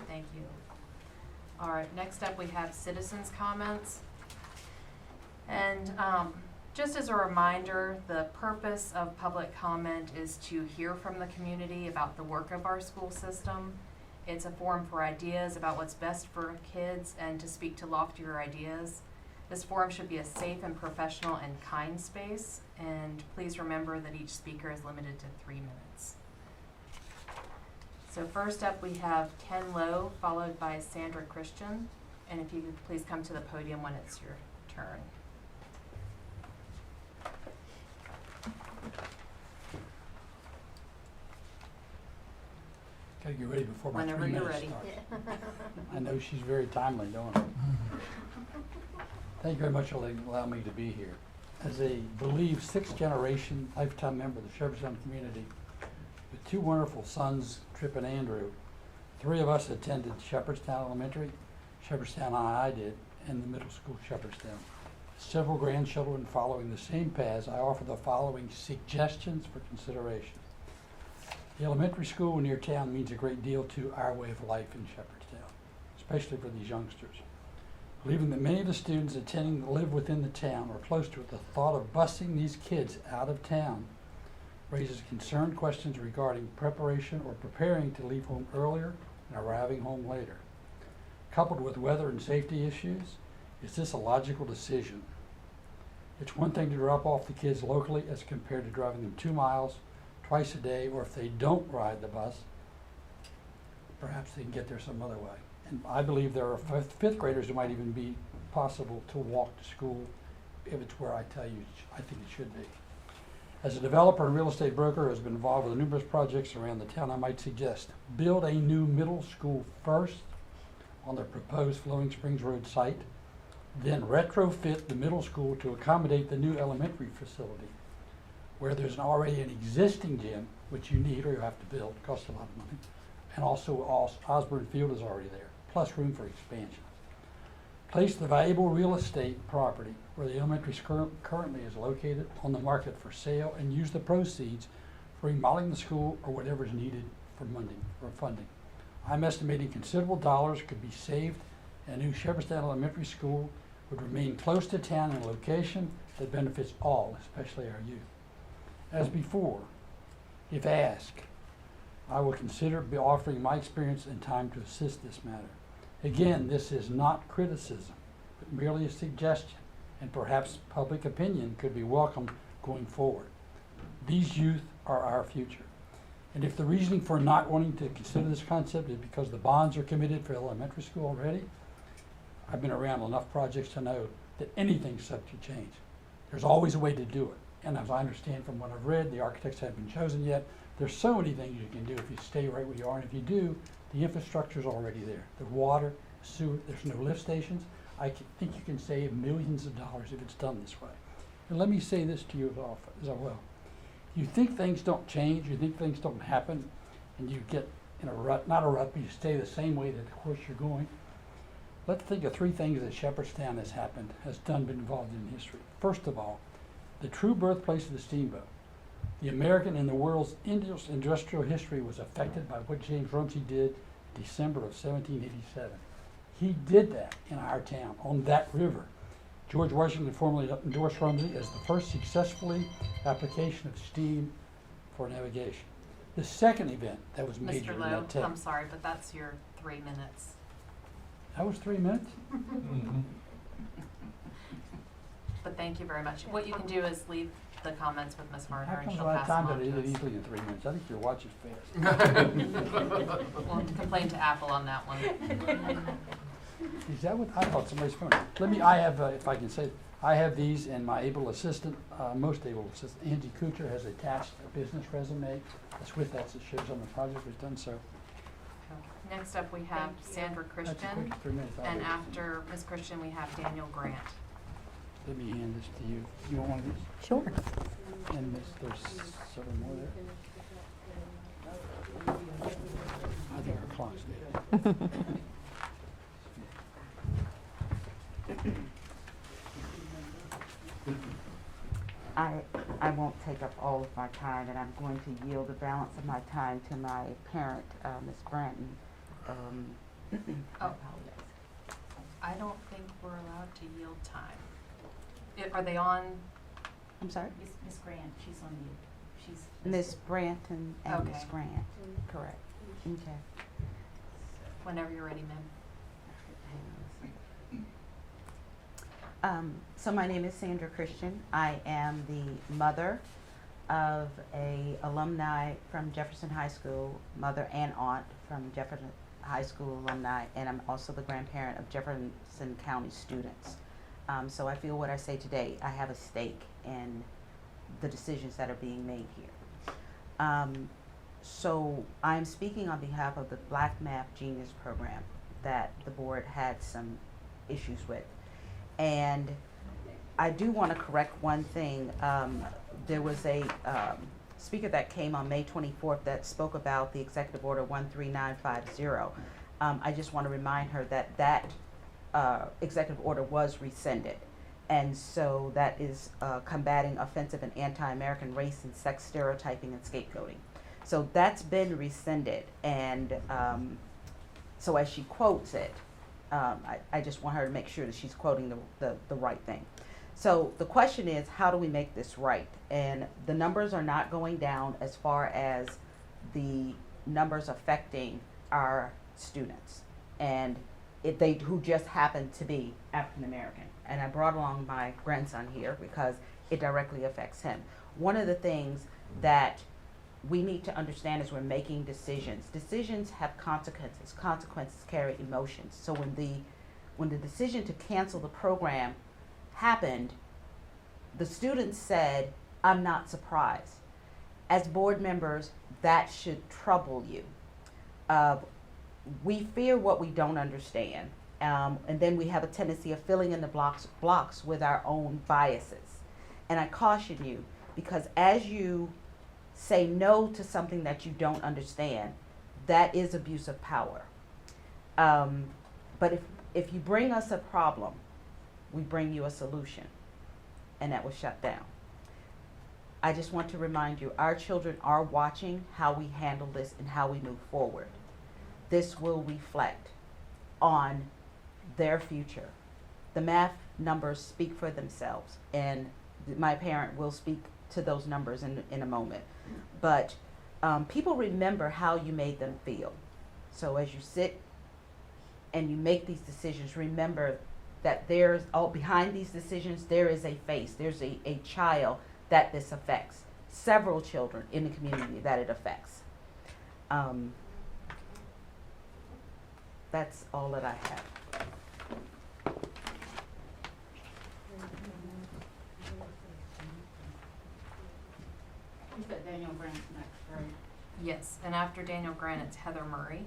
Thank you. All right, next up we have citizens' comments. And Just as a reminder, the purpose of public comment is to hear from the community about the work of our school system. It's a forum for ideas about what's best for kids and to speak to loftier ideas. This forum should be a safe and professional and kind space, and please remember that each speaker is limited to 3 minutes. So first up, we have Ken Lowe, followed by Sandra Christian, and if you could please come to the podium when it's your turn. Gotta get ready before my Whenever 3 you're minutes ready. starts. I know she's very timely, don't I? Thank you very much for allowing me to be here. As a believed 6th generation lifetime member of the Jefferson community, with 2 wonderful sons, Tripp and Andrew, 3 of us attended Shepherdstown Elementary, Shepherdstown I did, and the middle school Shepherdstown. Several grandchildren following the same paths, I offer the following suggestions for consideration. The elementary school near town means a great deal to our way of life in Shepherdstown, especially for these youngsters. Believing that many of the students attending live within the town or close to it, the thought of busing these kids out of town raises concerned questions regarding preparation or preparing to leave home earlier and arriving home later. Coupled with weather and safety issues, is this a logical decision? It's one thing to drop off the kids locally as compared to driving them 2 miles twice a day, or if they don't ride the bus, perhaps they can get there some other way. And I believe there are fifth graders who might even be possible to walk to school if it's where I tell you I think it should be. As a developer and real estate broker who has been involved with numerous projects around the town, I might suggest build a new middle school first on the proposed Flowing Springs Road site, then retrofit the middle school to accommodate the new elementary facility, where there's already an existing gym, which you need or you have to build, it costs a lot of money, and also Osborne Field is already there, plus room for expansion. Place the valuable real estate property where the elementary school currently is located on the market for sale and use the proceeds for remodeling the school or whatever is needed for funding. I'm estimating considerable dollars could be saved, and a new Jefferson Elementary School would remain close to town in a location that benefits all, especially our youth. As before, if asked, I will consider offering my experience and time to assist this matter. Again, this is not criticism, but merely a suggestion, and perhaps public opinion could be welcome going forward. These youth are our future. And if the reasoning for not wanting to consider this concept is because the bonds are committed for elementary school already, I've been around enough projects to know that anything's subject to change. There's always a way to do it. And as I understand from what I've read, the architects haven't been chosen yet. There's so many things you can do if you stay right where you are. And if you do, the infrastructure's already there. The water, sewer, there's no lift stations. I think you can save millions of dollars if it's done this way. And let me say this to you as well. You think things don't change, you think things don't happen, and you get in a rut, not a rut, but you stay the same way that, of course, you're going. Let's think of 3 things that Shepherdstown has been involved in history. First of all, the true birthplace of the steamboat. The American and the world's industrial history was affected by what James Rumsey did in December of 1787. He did that in our town, on that river. George Washington formally endorsed Rumsey as the first successfully application of steam for navigation. The second event that was major Mr. in Lowe, that town. I'm sorry, but that's your 3 minutes. That was 3 minutes? But thank you very much. What you can do is leave the comments with Ms. How Harder and come she'll I pass have them time on to do to it us. easily in 3 minutes? I think your watch is fast. We'll complain to Apple on that one. Is that what, I thought somebody's phone. I have, if I can say, I have these, and my able assistant, most able assistant, Angie Kuchar, has attached a business resume. That's with that, it shows on the project was done, so. Next up, we have Sandra That's a Christian, quick 3 minutes. I'll and do it. after Ms. Christian, we have Daniel Grant. Let me hand this to you. You want one of these? Sure. And there's several more there. I think our clock's dead. I won't take up all of my time, and I'm going to yield the balance of my time to my parent, Ms. Branton. I Oh. apologize. I don't think we're allowed to yield time. Are they on I'm sorry? Miss Grant, she's on mute. She's Miss Branton and Miss Okay. Grant, correct. Okay. Whenever you're ready, ma'am. So my name is Sandra Christian. I am the mother of a alumni from Jefferson High School, mother and aunt from Jefferson High School alumni, and I'm also the grandparent of Jefferson County students. So I feel what I say today, I have a stake in the decisions that are being made here. So I'm speaking on behalf of the Black Math Genius Program that the board had some issues with. And I do want to correct one thing. There was a speaker that came on May 24th that spoke about the Executive Order 13950. I just want to remind her that that executive order was rescinded. And so that is combating offensive and anti-American race and sex stereotyping and scapegoating. So that's been rescinded. And so as she quotes it, I just want her to make sure that she's quoting the right thing. So the question is, how do we make this right? And the numbers are not going down as far as the numbers affecting our students and who just happen to be African American. And I brought along my grandson here because it directly affects him. One of the things that we need to understand as we're making decisions. Decisions have consequences. Consequences carry emotions. So when the decision to cancel the program happened, the students said, "I'm not surprised." As board members, that should trouble you. We fear what we don't understand, and then we have a tendency of filling in the blocks with our own biases. And I caution you, because as you say no to something that you don't understand, that is abuse of power. But if you bring us a problem, we bring you a solution, and that was shut down. I just want to remind you, our children are watching how we handle this and how we move forward. This will reflect on their future. The math numbers speak for themselves, and my parent will speak to those numbers in a moment. But people remember how you made them feel. So as you sit and you make these decisions, remember that there's behind these decisions, there is a face, there's a child that this affects, several children in the community that it affects. That's all that I have. You said Daniel Grant's next, right? Yes, and after Daniel Grant, it's Heather Murray.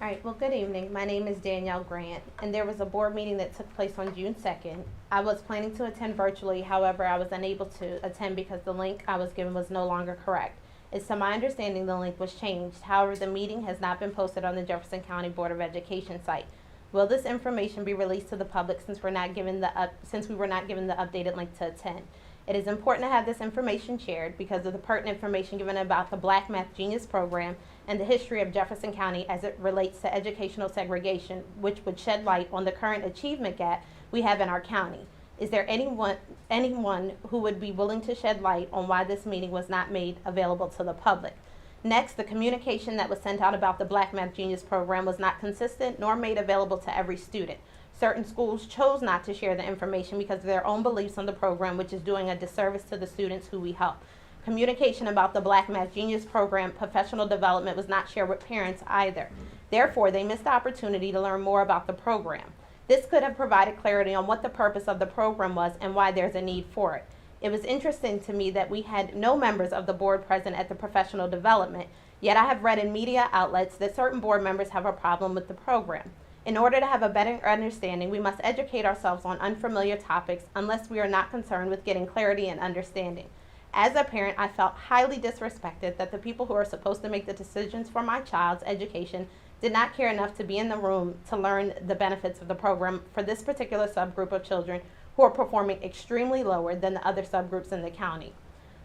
All right, well, good evening. My name is Danielle Grant, and there was a board meeting that took place on June 2nd. I was planning to attend virtually, however, I was unable to attend because the link I was given was no longer correct. It's to my understanding the link was changed. However, the meeting has not been posted on the Jefferson County Board of Education site. Will this information be released to the public since we were not given the updated link to attend? It is important to have this information shared because of the pertinent information given about the Black Math Genius Program and the history of Jefferson County as it relates to educational segregation, which would shed light on the current achievement gap we have in our county. Is there anyone who would be willing to shed light on why this meeting was not made available to the public? Next, the communication that was sent out about the Black Math Genius Program was not consistent nor made available to every student. Certain schools chose not to share the information because of their own beliefs on the program, which is doing a disservice to the students who we help. Communication about the Black Math Genius Program professional development was not shared with parents either. Therefore, they missed the opportunity to learn more about the program. This could have provided clarity on what the purpose of the program was and why there's a need for it. It was interesting to me that we had no members of the board present at the professional development, yet I have read in media outlets that certain board members have a problem with the program. In order to have a better understanding, we must educate ourselves on unfamiliar topics unless we are not concerned with getting clarity and understanding. As a parent, I felt highly disrespected that the people who are supposed to make the decisions for my child's education did not care enough to be in the room to learn the benefits of the program for this particular subgroup of children who are performing extremely lower than the other subgroups in the county.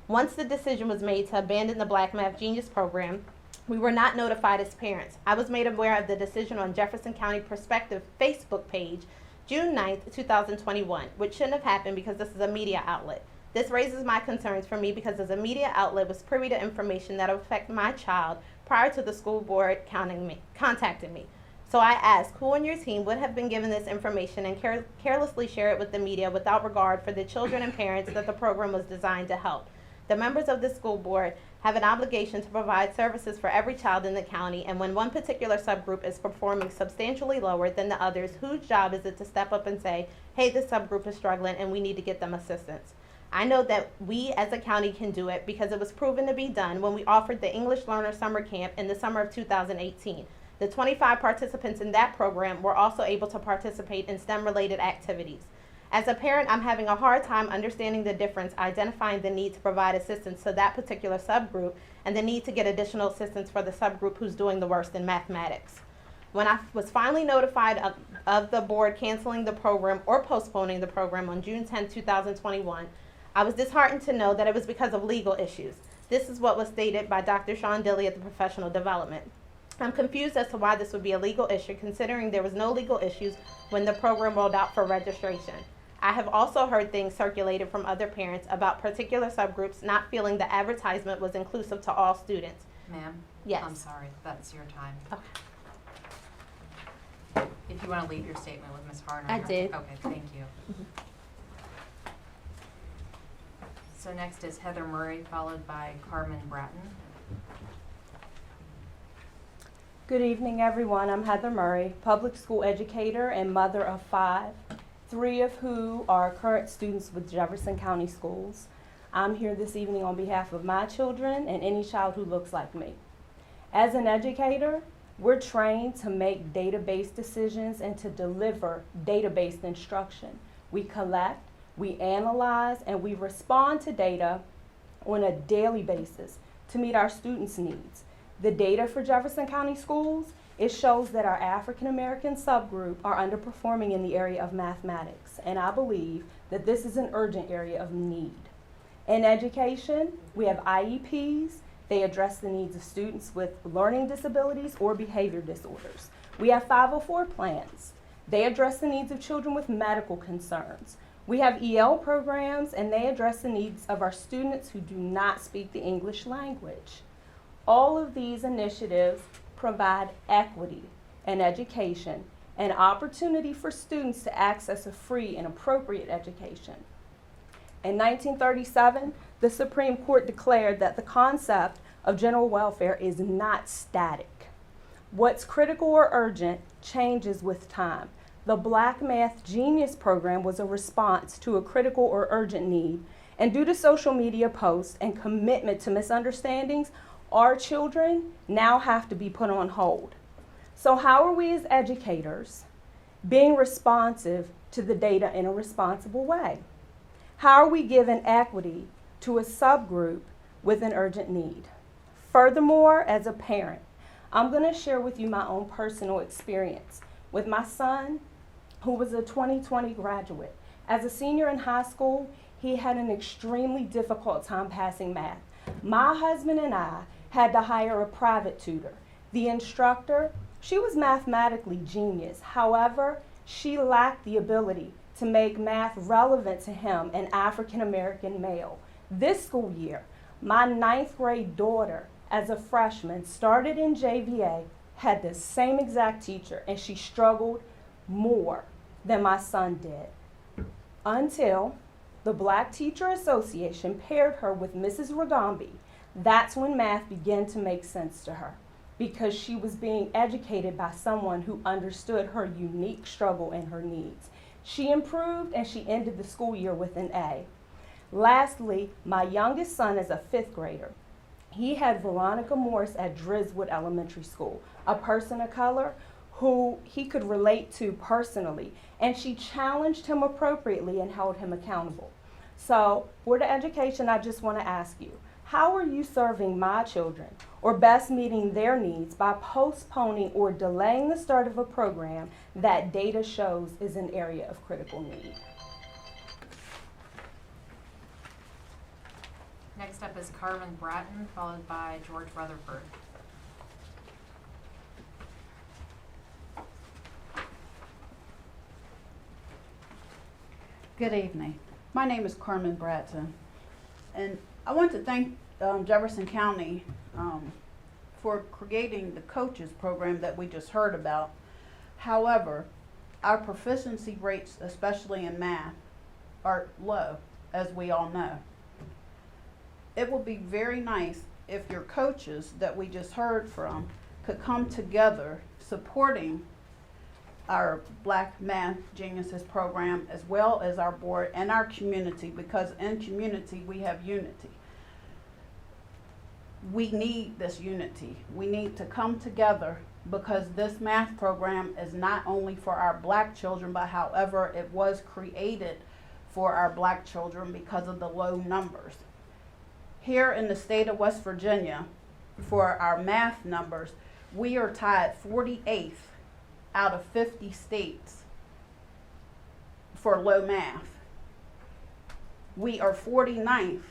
Once the decision was made to abandon the Black Math Genius Program, We were not notified as parents. I was made aware of the decision on Jefferson County Perspective Facebook page June 9th, 2021, which shouldn't have happened because this is a media outlet. This raises my concerns for me because as a media outlet was privy to information that would affect my child prior to the school board contacting me. So I ask, who on your team would have been given this information and carelessly share it with the media without regard for the children and parents that the program was designed to help? The members of the school board have an obligation to provide services for every child in the county, and when one particular subgroup is performing substantially lower than the others, whose job is it to step up and say, hey, this subgroup is struggling and we need to get them assistance? I know that we as a county can do it because it was proven to be done when we offered the English Learner Summer Camp in the summer of 2018. The 25 participants in that program were also able to participate in STEM-related activities. As a parent, I'm having a hard time understanding the difference, identifying the need to provide assistance to that particular subgroup and the need to get additional assistance for the subgroup who's doing the worst in mathematics. When I was finally notified of the board canceling the program or postponing the program on June 10, 2021, I was disheartened to know that it was because of legal issues. This is what was stated by Dr. Sean Dilley at the Professional Development. I'm confused as to why this would be a legal issue, considering there was no legal issues when the program rolled out for registration. I have also heard things circulated from other parents about particular subgroups not feeling the advertisement was inclusive to all students. Ma'am? Yes. I'm sorry, that's your time. Okay. If you want to leave your statement with Ms. Harner. I did. Okay, thank you. So next is Heather Murray, followed by Carmen Bratton. Good evening, everyone. I'm Heather Murray, public school educator and mother of 5, 3 of who are current students with Jefferson County Schools. I'm here this evening on behalf of my children and any child who looks like me. As an educator, we're trained to make data-based decisions and to deliver data-based instruction. We collect, we analyze, and we respond to data on a daily basis to meet our students' needs. The data for Jefferson County Schools, it shows that our African American subgroup are underperforming in the area of mathematics, and I believe that this is an urgent area of need. In education, we have IEPs. They address the needs of students with learning disabilities or behavior disorders. We have 504 plans. They address the needs of children with medical concerns. We have EL programs, and they address the needs of our students who do not speak the English language. All of these initiatives provide equity in education and opportunity for students to access a free and appropriate education. In 1937, the Supreme Court declared that the concept of general welfare is not static. What's critical or urgent changes with time. The Black Math Genius program was a response to a critical or urgent need, and due to social media posts and commitment to misunderstandings, our children now have to be put on hold. So how are we as educators being responsive to the data in a responsible way? How are we giving equity to a subgroup with an urgent need? Furthermore, as a parent, I'm going to share with you my own personal experience with my son, who was a 2020 graduate. As a senior in high school, he had an extremely difficult time passing math. My husband and I had to hire a private tutor. The instructor, she was mathematically genius. However, she lacked the ability to make math relevant to him, an African American male. This school year, my 9th grade daughter, as a freshman, started in JVA, had the same exact teacher, and she struggled more than my son did. Until the Black Teacher Association paired her with Mrs. Ragambi. That's when math began to make sense to her, because she was being educated by someone who understood her unique struggle and her needs. She improved, and she ended the school year with an A. Lastly, my youngest son is a 5th grader. He had Veronica Morse at Driswood Elementary School, a person of color who he could relate to personally, and she challenged him appropriately and held him accountable. So, Board of Education, I just want to ask you, how are you serving my children, or best meeting their needs by postponing or delaying the start of a program that data shows is an area of critical need? Next up is Carmen Bratton, followed by George Rutherford. Good evening. My name is Carmen Bratton, and I want to thank Jefferson County for creating the coaches program that we just heard about. However, our proficiency rates, especially in math, are low, as we all know. It would be very nice if your coaches that we just heard from could come together supporting our Black Math Geniuses program, as well as our board and our community, because in community we have unity. We need this unity. We need to come together because this math program is not only for our Black children, but however it was created for our Black children because of the low numbers. Here in the state of West Virginia, for our math numbers, we are tied 48th out of 50 states for low math. We are 49th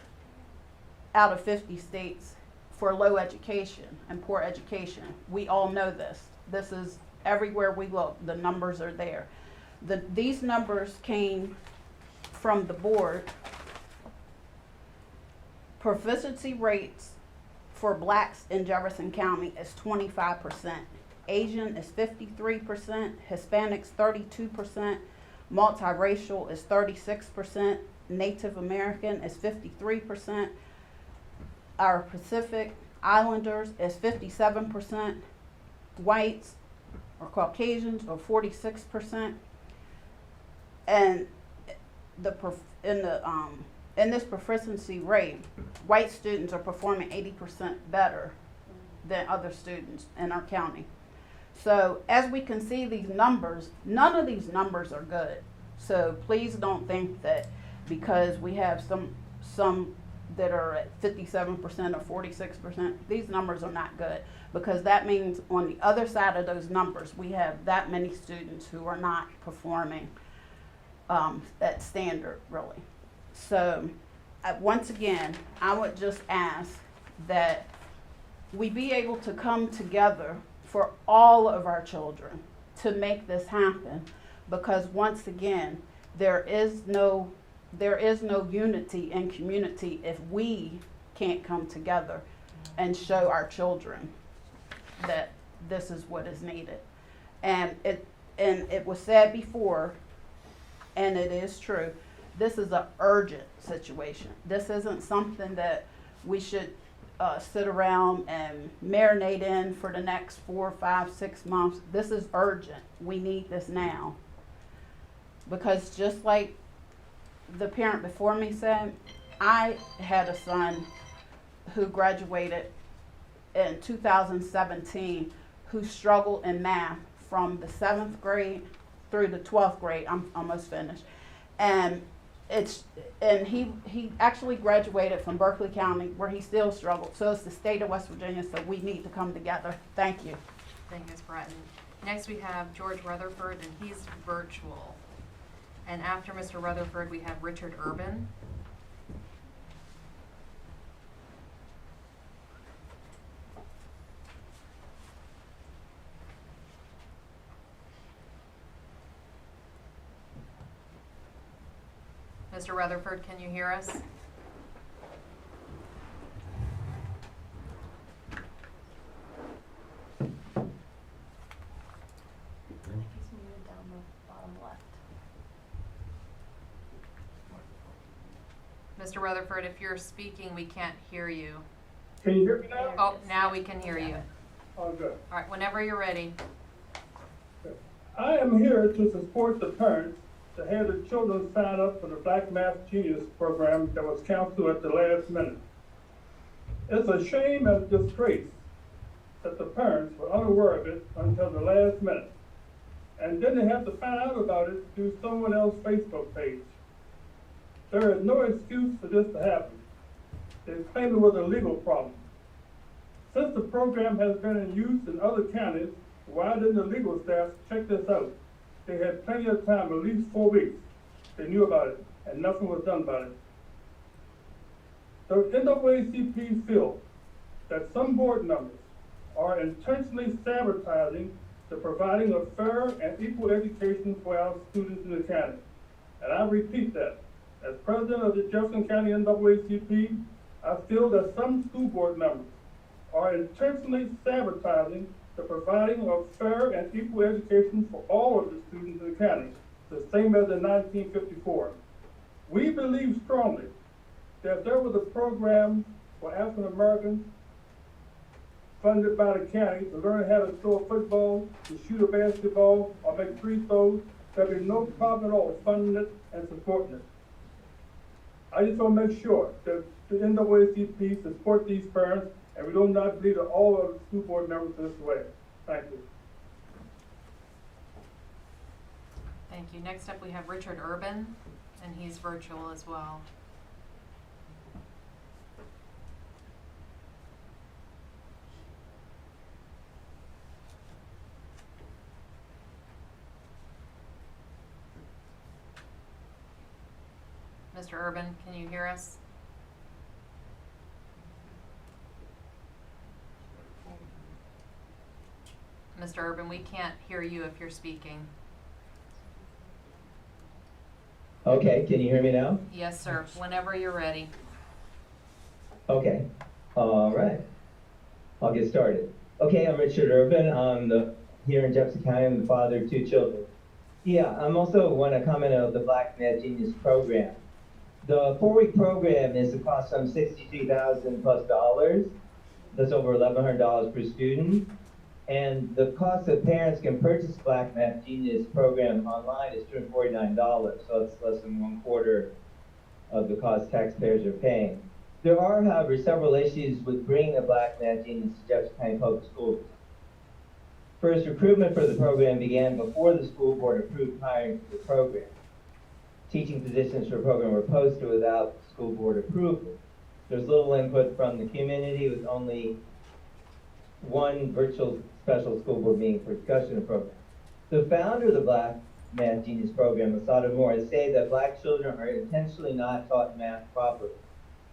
out of 50 states for low education and poor education. We all know this. This is everywhere we look, the numbers are there. These numbers came from the board. Proficiency rates for Blacks in Jefferson County is 25%. Asian is 53%, Hispanics 32%, multiracial is 36%, Native American is 53%, our Pacific Islanders is 57%, whites or Caucasians are 46%, and in this proficiency rate, white students are performing 80% better than other students in our county. So as we can see these numbers, none of these numbers are good. So please don't think that because we have some that are at 57% or 46%, these numbers are not good, because that means on the other side of those numbers, we have that many students who are not performing at standard, really. So once again, I would just ask that we be able to come together for all of our children to make this happen, because once again, there is no unity in community if we can't come together and show our children that this is what is needed. And it was said before, and it is true, this is an urgent situation. This isn't something that we should sit around and marinate in for the next 4, 5, 6 months. This is urgent. We need this now. Because just like the parent before me said, I had a son who graduated in 2017 who struggled in math from the 7th grade through the 12th grade. I'm almost finished. And he actually graduated from Berkeley County, where he still struggled. So it's the state of West Virginia, so we need to come together. Thank you. Thank you, Ms. Bratton. Next we have George Rutherford, and he's virtual. And after Mr. Rutherford, we have Richard Urban. Mr. Rutherford, can you hear us? Mr. Rutherford, if you're speaking, we can't hear you. Can you hear me now? Oh, now we can hear you. Oh, good. All right, whenever you're ready. I am here to support the parents to have their children sign up for the Black Math Genius program that was canceled at the last minute. It's a shame and a disgrace that the parents were unaware of it until the last minute, and then they have to find out about it through someone else's Facebook page. There is no excuse for this to happen. They claim it was a legal problem. Since the program has been in use in other counties, why didn't the legal staff check this out? They had plenty of time, at least 4 weeks. They knew about it, and nothing was done about it. The NAACP feels that some board members are intentionally sabotaging the providing of fair and equal education for our students in the county. And I repeat that. As president of the Jefferson County NAACP, I feel that some school board members are intentionally sabotaging the providing of fair and equal education for all of the students in the county, the same as in 1954. We believe strongly that if there was a program for African Americans funded by the county to learn how to throw a football, to shoot a basketball, or make free throws, there'd be no problem at all funding it and supporting it. I just want to make sure that the NAACP support these parents, and we do not believe that all of the school board members are this way. Thank you. Thank you. Next up, we have Richard Urban, and he's virtual as well. Mr. Urban, can you hear us? Mr. Urban, we can't hear you if you're speaking. Okay, can you hear me now? Yes, sir. Whenever you're ready. Okay, all right. I'll get started. Okay, I'm Richard Urban. I'm here in Jefferson County. I'm the father of 2 children. Yeah, I'm also want to comment on the Black Math Genius program. The 4-week program is to cost some $63,000 plus. That's over $1,100 per student. And the cost that parents can purchase Black Math Genius program online is $249, so it's less than 1/4 of the cost taxpayers are paying. There are, however, several issues with bringing the Black Math Genius to Jefferson County Public Schools. First, recruitment for the program began before the school board approved hiring for the program. Teaching positions for the program were posted without school board approval. There's little input from the community, with only one virtual special school board meeting for discussion of the program. The founder of the Black Math Genius program, Masada Moore, has stated that Black children are intentionally not taught math properly.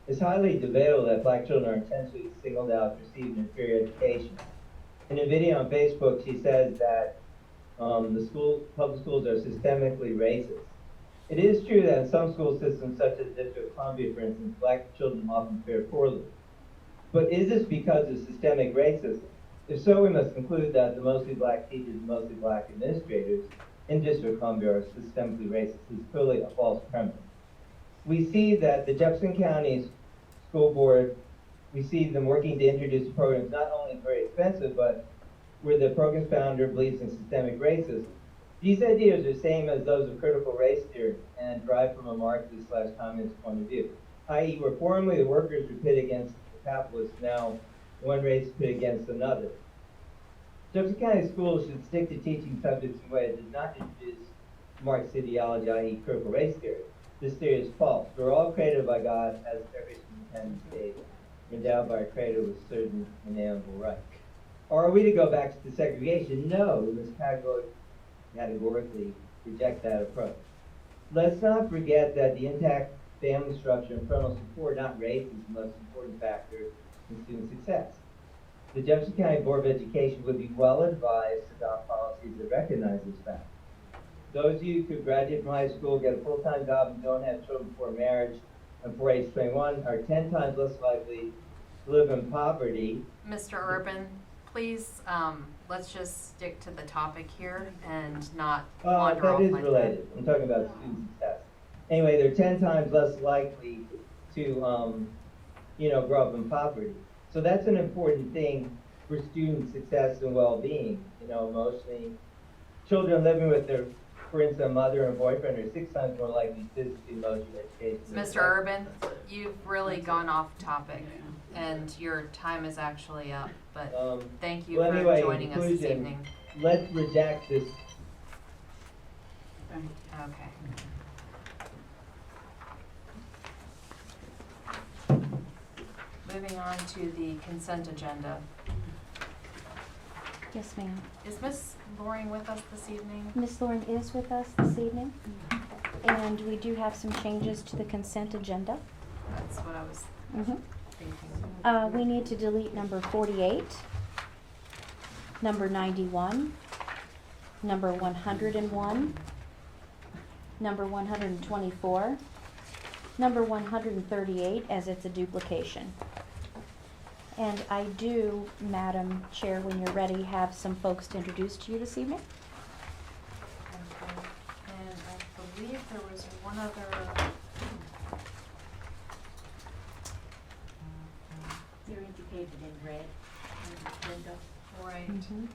It's highly debatable that Black children are intentionally singled out to receive an inferior education. In a video on Facebook, she says that public schools are systemically racist. It is true that in some school systems, such as District of Columbia, for instance, Black children often fare poorly. But is this because of systemic racism? If so, we must conclude that the mostly Black teachers and mostly Black administrators in District of Columbia are systemically racist. This is clearly a false premise. We see that the Jefferson County School Board, we see them working to introduce programs not only very expensive, but where the program's founder believes in systemic racism. These ideas are the same as those of critical race theory and derived from a Marxist/communist point of view, i.e. where formerly the workers were pitted against the capitalists, now one race pit against another. Jefferson County schools should stick to teaching subjects in a way that does not introduce Marxist ideology, i.e. critical race theory. This theory is false. We're all created by God as every independent state, endowed by a creator with certain inalienable rights. Or are we to go back to segregation? No, we must categorically reject that approach. Let's not forget that the intact family structure and parental support, not race, is the most important factor in student success. The Jefferson County Board of Education would be well advised to adopt policies that recognize this fact. Those of you who graduate from high school, get a full-time job, and don't have children before marriage and before age 21 are 10 times less likely to live in poverty. Mr. Urban, please, let's just stick to the topic here and not wander off That is like related. I'm talking about student success. Anyway, they're 10 times less likely to, grow up in poverty. So that's an important thing for student success and well-being, emotionally. Children living with their, for instance, a mother and boyfriend are 6 times more likely physically, emotionally, educationally. Mr. Urban, you've really gone off topic, and your time is actually up, but thank you for joining us this evening. Let's reject this. Okay. Moving on to the consent agenda. Yes, ma'am. Is Miss Loring with us this evening? Ms. Loring is with us this evening, and we do have some changes to the consent agenda. That's what I was thinking. We need to delete number 48, number 91, number 101, number 124, number 138, as it's a duplication. And I do, Madam Chair, when you're ready, have some folks to introduce to you this evening. Okay. And I believe there was one other. They're indicated in red on the agenda. Right. Mm-hmm.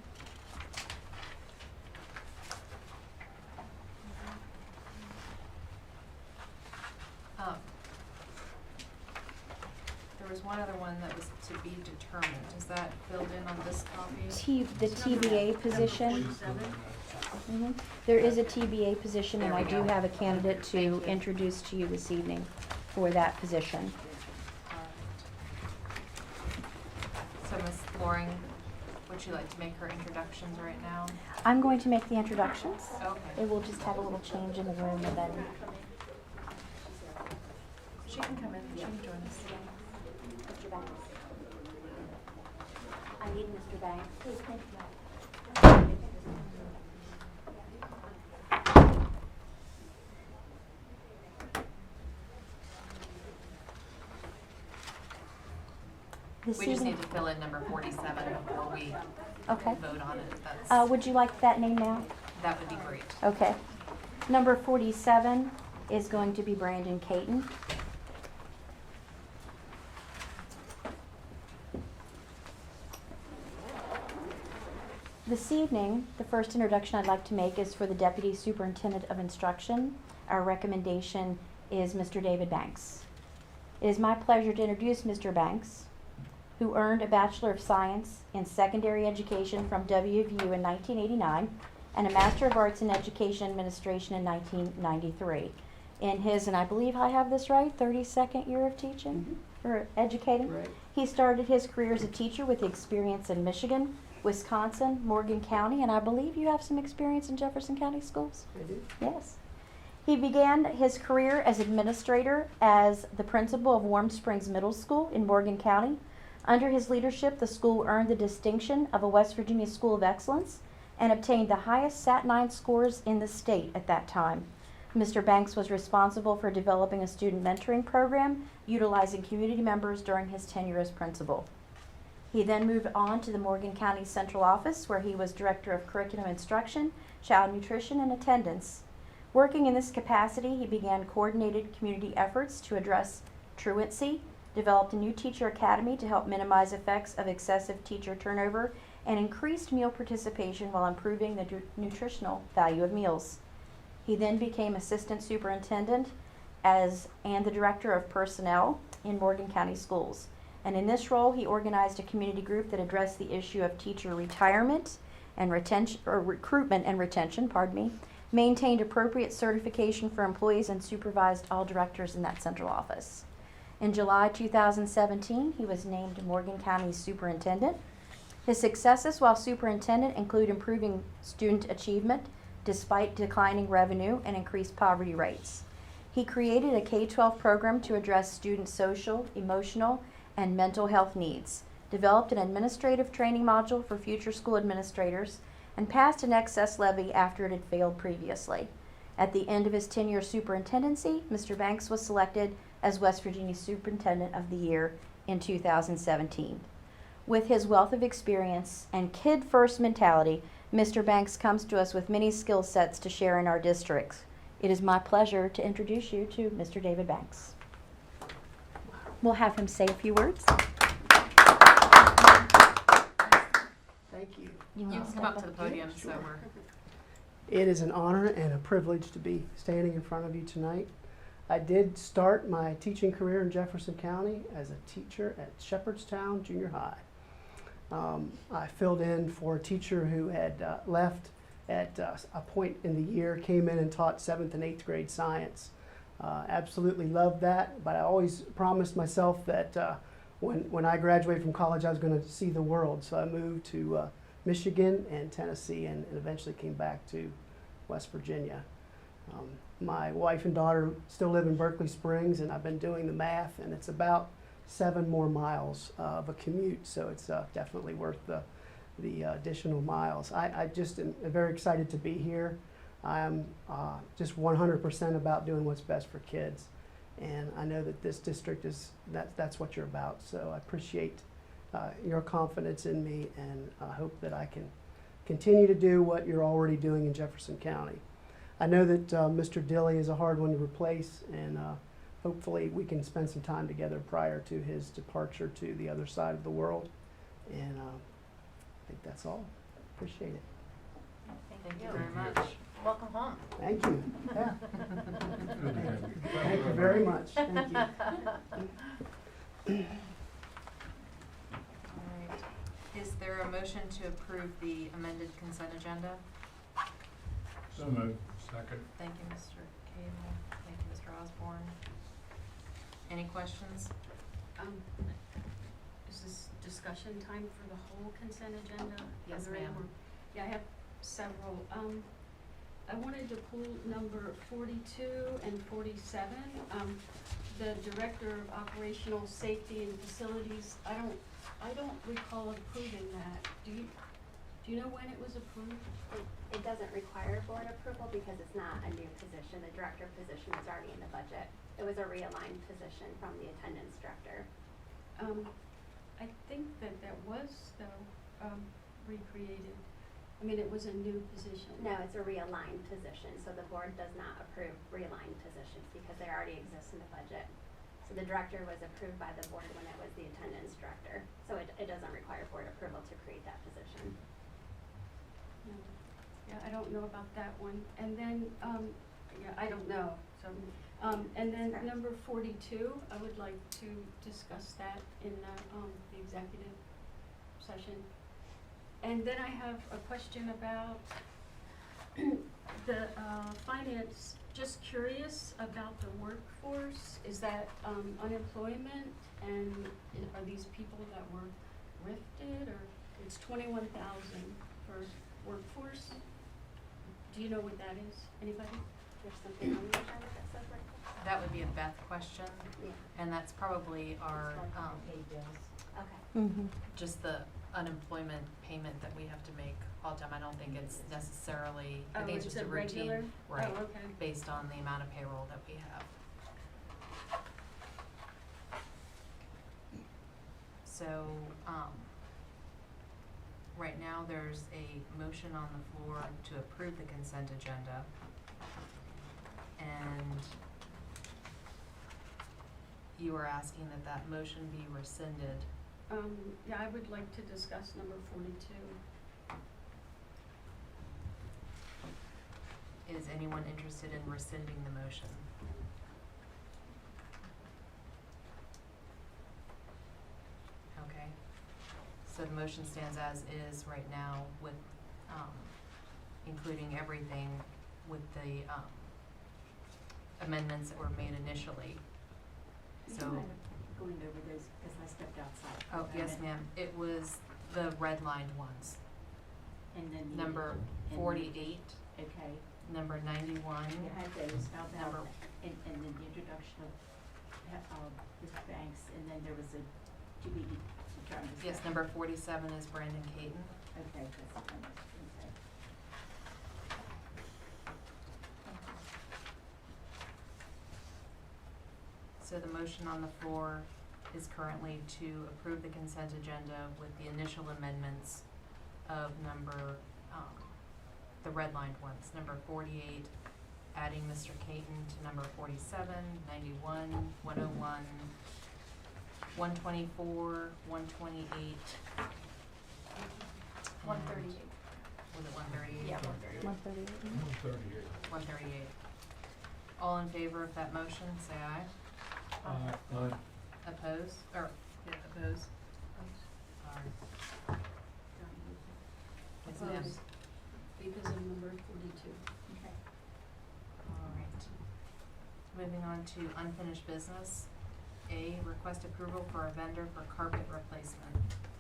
There was one other one that was to be determined. Is that filled in on this copy? The TBA position. Mhm. There is a TBA position, and There I we do go. have a candidate Thank to you. introduce to you this evening for that position. So Ms. Loring, would you like to make her introductions right now? I'm going to make the introductions. Okay. It will just have a little change in the room, and then She can come in. She can join us. Mr. Banks. I need Mr. Banks. Please, thank you. This We just evening- need to fill in number 47 before we Okay. vote on it. That's, Would you like that name now? that would be great. Okay. Number 47 is going to be Brandon Caton. This evening, the first introduction I'd like to make is for the Deputy Superintendent of Instruction. Our recommendation is Mr. David Banks. It is my pleasure to introduce Mr. Banks, who earned a Bachelor of Science in Secondary Education from WVU in 1989 and a Master of Arts in Education Administration in 1993. In his, and I believe I have this right, 32nd year of teaching or educating, Right. he started his career as a teacher with experience in Michigan, Wisconsin, Morgan County, and I believe you have some experience in Jefferson County schools? I do. Yes. He began his career as administrator as the principal of Warm Springs Middle School in Morgan County. Under his leadership, the school earned the distinction of a West Virginia School of Excellence and obtained the highest Sat-9 scores in the state at that time. Mr. Banks was responsible for developing a student mentoring program utilizing community members during his tenure as principal. He then moved on to the Morgan County Central Office, where he was Director of Curriculum Instruction, Child Nutrition, and Attendance. Working in this capacity, he began coordinated community efforts to address truancy, developed a new teacher academy to help minimize effects of excessive teacher turnover, and increased meal participation while improving the nutritional value of meals. He then became Assistant Superintendent and the Director of Personnel in Morgan County Schools. And in this role, he organized a community group that addressed the issue of teacher retirement and recruitment and retention, maintained appropriate certification for employees, and supervised all directors in that central office. In July 2017, he was named Morgan County Superintendent. His successes while superintendent include improving student achievement despite declining revenue and increased poverty rates. He created a K-12 program to address students' social, emotional, and mental health needs, developed an administrative training module for future school administrators, and passed an excess levy after it had failed previously. At the end of his 10-year superintendency, Mr. Banks was selected as West Virginia Superintendent of the Year in 2017. With his wealth of experience and kid-first mentality, Mr. Banks comes to us with many skill sets to share in our districts. It is my pleasure to introduce you to Mr. David Banks. We'll have him say a few words. Thank you. You can come up to the podium, so we're. It is an honor and a privilege to be standing in front of you tonight. I did start my teaching career in Jefferson County as a teacher at Shepherdstown Junior High. I filled in for a teacher who had left at a point in the year, came in and taught 7th and 8th grade science. Absolutely loved that, but I always promised myself that when I graduated from college, I was going to see the world. So I moved to Michigan and Tennessee, and eventually came back to West Virginia. My wife and daughter still live in Berkeley Springs, and I've been doing the math, and it's about 7 more miles of a commute, so it's definitely worth the additional miles. I just am very excited to be here. I'm just 100% about doing what's best for kids. And I know that this district is, that's what you're about. So I appreciate your confidence in me, and I hope that I can continue to do what you're already doing in Jefferson County. I know that Mr. Dilly is a hard one to replace, and hopefully we can spend some time together prior to his departure to the other side of the world. And I think that's all. Appreciate it. Thank you very much. Welcome home. Thank you. Yeah. Good to have you. Thank you very much. Thank you. All right. Is there a motion to approve the amended consent agenda? So moved. Second. Thank you, Mr. Cable. Thank you, Mr. Osborne. Any questions? Is this discussion time for the whole consent agenda? Yes, Are there any ma'am. more? Yeah, I have several. I wanted to pull number 42 and 47. The Director of Operational Safety and Facilities, I don't recall approving that. Do you know when it was approved? It doesn't require board approval because it's not a new position. The director position is already in the budget. It was a realigned position from the attendance director. I think that was, though, recreated. I mean, it was a new position. No, it's a realigned position, so the board does not approve realigned positions because they already exist in the budget. So the director was approved by the board when it was the attendance director, so it doesn't require board approval to create that position. No. Yeah, I don't know about that one. And then, yeah, I don't know. So, and then Correct. number 42, I would like to discuss that in the executive session. And then I have a question about the finance. Just curious about the workforce. Is that unemployment, and are these people that were rifted, or it's 21,000 for workforce? Do you know what that is? Anybody? There's something on the agenda that says right That would be a Beth question, there? and that's probably our, Okay. Mm-hmm. just the unemployment payment that we have to make all the time. I don't think it's necessarily, I think it's just a routine, regular? right, Oh, okay. based on the amount of payroll that we have. So, right now, there's a motion on the floor to approve the consent agenda. And you are asking that that motion be rescinded. Yeah, I would like to discuss number 42. Is anyone interested in rescinding the motion? Okay. So the motion stands as is right now with, including everything with the, amendments that were made initially. So, Going over those because I stepped outside. oh, yes, ma'am, it was the redlined ones. And then the Number and 48, okay. number 91, You had those. How number, about and then the introduction of Mr. Banks, and then there was a to be determined. yes, number 47 is Brandon Caton. Okay, that's okay. So the motion on the floor is currently to approve the consent agenda with the initial amendments of number, the redlined ones, number 48, adding Mr. Caton to number 47, 91, 101, 124, 128. 138. Was it 138? Yeah, 138. 138. 138. All in favor of that motion, say aye. Aye. Oppose, or, yeah, oppose? Aye. Yes, ma'am. Opposed because of number 42. Okay. All right. Moving on to unfinished business. A, request approval for a vendor for carpet replacement.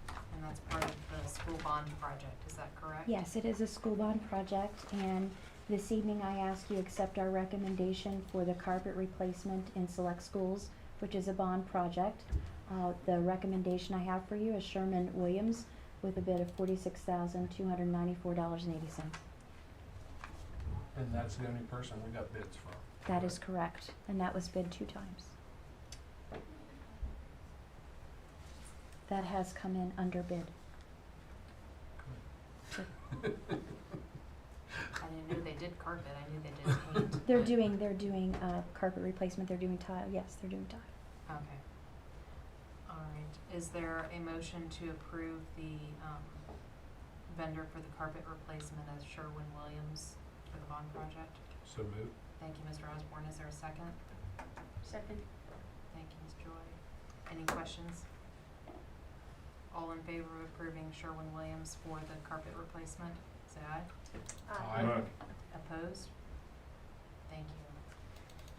And that's part of the school bond project, is that correct? Yes, it is a school bond project, and this evening I ask you accept our recommendation for the carpet replacement in select schools, which is a bond project. The recommendation I have for you is Sherman Williams with a bid of $46,294.80. And that's the only person we got bids from. That is correct, and that was bid 2 times. That has come in under bid. I didn't know they did carpet, I knew they did paint. They're but- doing carpet replacement, they're doing tile, yes, they're doing tile. Okay. All right, is there a motion to approve the, vendor for the carpet replacement as Sherwin-Williams for the bond project? So moved. Thank you, Mr. Osborne, is there a second? Second. Thank you, Ms. Joy. Any questions? All in favor of approving Sherwin-Williams for the carpet replacement, say aye. Aye. Opposed? Thank you.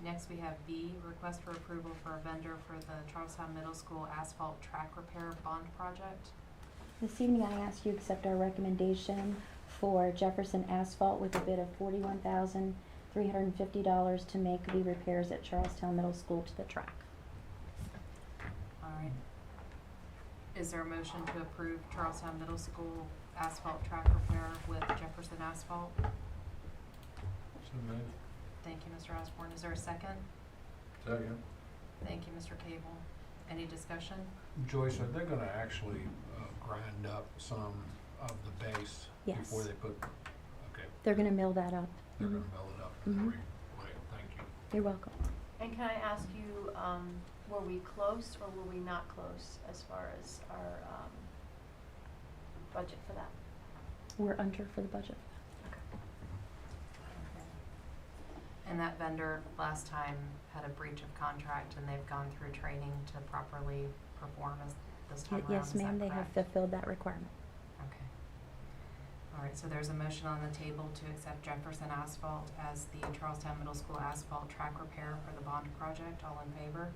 Next, we have B, request for approval for a vendor for the Charlestown Middle School asphalt track repair bond project. This evening, I ask you accept our recommendation for Jefferson Asphalt with a bid of $41,350 to make the repairs at Charlestown Middle School to the track. All right. Is there a motion to approve Charlestown Middle School asphalt track repair with Jefferson Asphalt? So moved. Thank you, Mr. Osborne. Is there a second? Second. Thank you, Mr. Cable. Any discussion? Joyce, are they gonna actually grind up some of the base Yes. before they put, okay, They're gonna mill that up. they're Mhm. gonna mill it up Mhm. before you, right, thank you. You're welcome. And can I ask you, were we close or were we not close as far as our, budget for that? We're under for the budget. Okay. And that vendor last time had a breach of contract and they've gone through training to properly perform as this time around, Yes, is that ma'am, they have correct? fulfilled that requirement. Okay. All right, so there's a motion on the table to accept Jefferson Asphalt as the Charlestown Middle School asphalt track repair for the bond project. All in favor?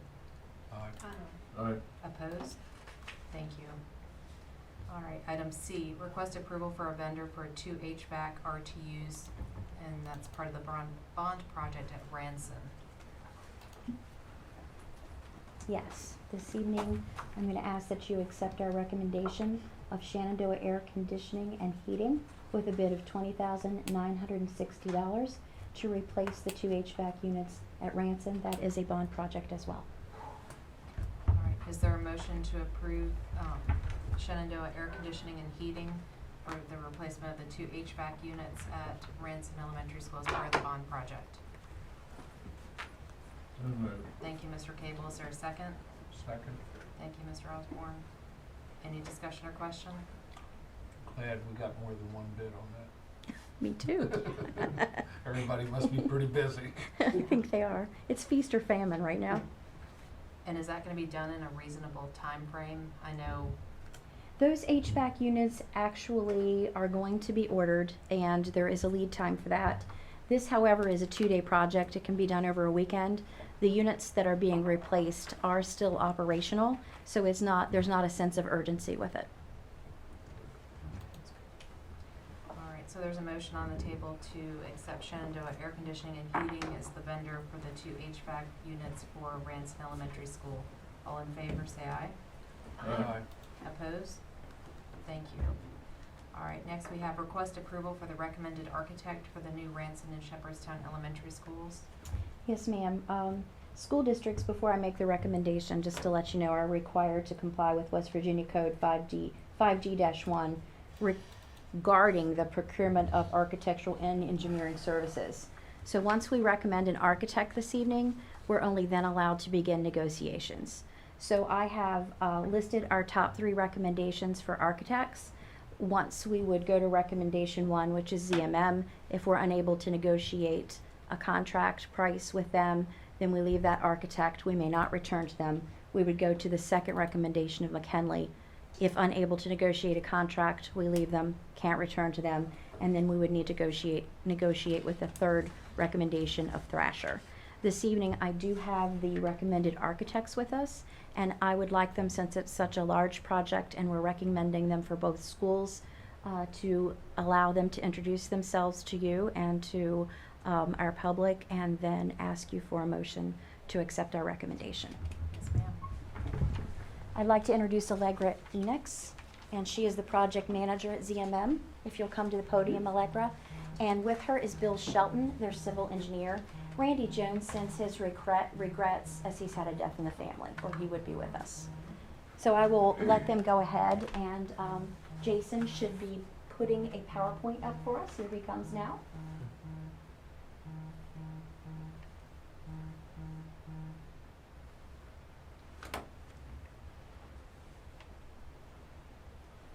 Aye. Aye. Opposed? Thank you. All right, item C, request approval for a vendor for 2 HVAC RTUs, and that's part of the bond project at Ranson. Yes, this evening, I'm gonna ask that you accept our recommendation of Shenandoah Air Conditioning and Heating with a bid of $20,960 to replace the 2 HVAC units at Ranson. That is a bond project as well. All right, is there a motion to approve Shenandoah Air Conditioning and Heating for the replacement of the 2 HVAC units at Ranson Elementary School as part of the bond project? So moved. Thank you, Mr. Cable. Is there a second? Second. Thank you, Mr. Osborne. Any discussion or question? Glad we got more than one bid on that. Me too. Everybody must be pretty busy. I think they are. It's feast or famine right now. And is that gonna be done in a reasonable time frame? I know, Those HVAC units actually are going to be ordered, and there is a lead time for that. This, however, is a 2-day project. It can be done over a weekend. The units that are being replaced are still operational, so there's not a sense of urgency with it. all right, so there's a motion on the table to accept Shenandoah Air Conditioning and Heating as the vendor for the 2 HVAC units for Ranson Elementary School. All in favor, say aye. Aye. Opposed? Thank you. All right, next we have request approval for the recommended architect for the new Ranson and Shepherdstown Elementary Schools. Yes, ma'am. School districts, before I make the recommendation, just to let you know, are required to comply with West Virginia Code 5G-1 regarding the procurement of architectural and engineering services. So once we recommend an architect this evening, we're only then allowed to begin negotiations. So I have listed our top 3 recommendations for architects. Once we would go to recommendation 1, which is ZMM, if we're unable to negotiate a contract price with them, then we leave that architect. We may not return to them. We would go to the second recommendation of McKinley. If unable to negotiate a contract, we leave them, can't return to them, and then we would need to negotiate with the third recommendation of Thrasher. This evening, I do have the recommended architects with us, and I would like them, since it's such a large project and we're recommending them for both schools, to allow them to introduce themselves to you and to our public, and then ask you for a motion to accept our recommendation. Yes, ma'am. I'd like to introduce Allegra Enix, and she is the project manager at ZMM. If you'll come to the podium, Allegra. And with her is Bill Shelton, their civil engineer. Randy Jones sends his regrets as he's had a death in the family, or he would be with us. So I will let them go ahead, and Jason should be putting a PowerPoint up for us. Here he comes now.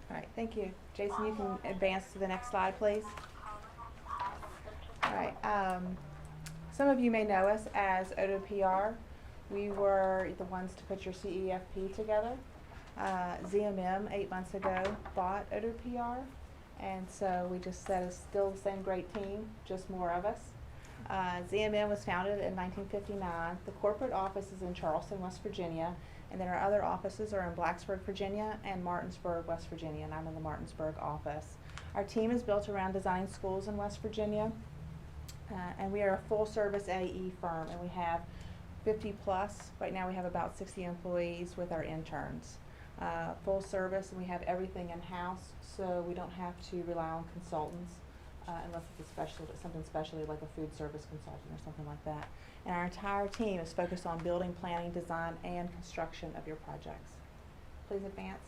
All right, thank you. Jason, you can advance to the next slide, please. All right, some of you may know us as ODOPR. We were the ones to put your CEFP together. ZMM 8 months ago bought ODOPR, and so we just said it's still the same great team, just more of us. ZMM was founded in 1959. The corporate office is in Charleston, West Virginia, and then our other offices are in Blacksburg, Virginia, and Martinsburg, West Virginia, and I'm in the Martinsburg office. Our team is built around designing schools in West Virginia, and we are a full-service AE firm, and we have 50 plus. Right now we have about 60 employees with our interns. Full service, and we have everything in-house, so we don't have to rely on consultants unless it's something specially like a food service consultant or something like that. And our entire team is focused on building, planning, design, and construction of your projects. Please advance.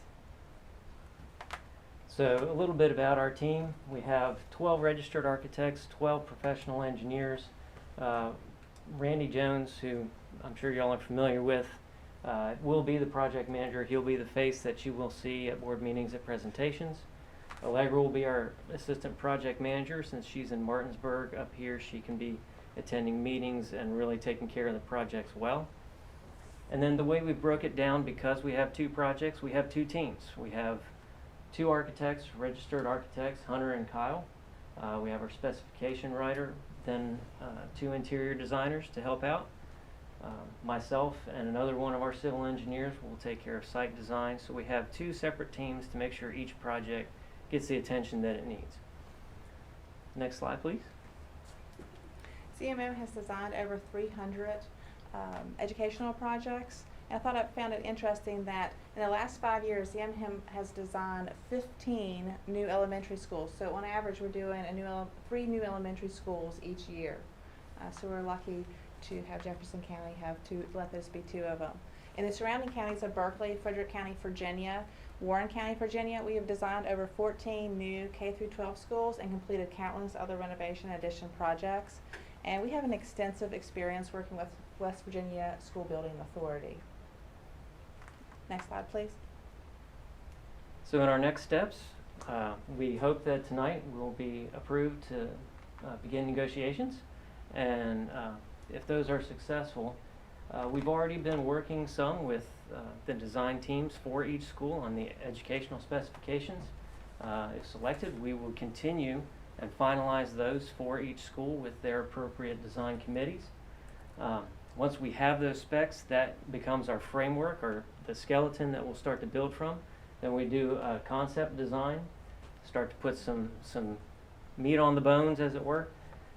So a little bit about our team. We have 12 registered architects, 12 professional engineers. Randy Jones, who I'm sure y'all are familiar with, will be the project manager. He'll be the face that you will see at board meetings, at presentations. Allegra will be our assistant project manager. Since she's in Martinsburg up here, she can be attending meetings and really taking care of the projects well. And then the way we broke it down, because we have two projects, we have two teams. We have two architects, registered architects, Hunter and Kyle. We have our specification writer, then two interior designers to help out. Myself and another one of our civil engineers will take care of site design. So we have two separate teams to make sure each project gets the attention that it needs. Next slide, please. CMM has designed over 300 educational projects. And I found it interesting that in the last 5 years, CMM has designed 15 new elementary schools. So on average, we're doing 3 new elementary schools each year. So we're lucky to have Jefferson County let those be 2 of them. In the surrounding counties of Berkeley, Frederick County, Virginia, Warren County, Virginia, we have designed over 14 new K-12 schools and completed countless other renovation and addition projects. And we have an extensive experience working with West Virginia School Building Authority. Next slide, please. So in our next steps, we hope that tonight we'll be approved to begin negotiations. And if those are successful, we've already been working some with the design teams for each school on the educational specifications. If selected, we will continue and finalize those for each school with their appropriate design committees. Once we have those specs, that becomes our framework, or the skeleton that we'll start to build from. Then we do a concept design, start to put some meat on the bones, as it were.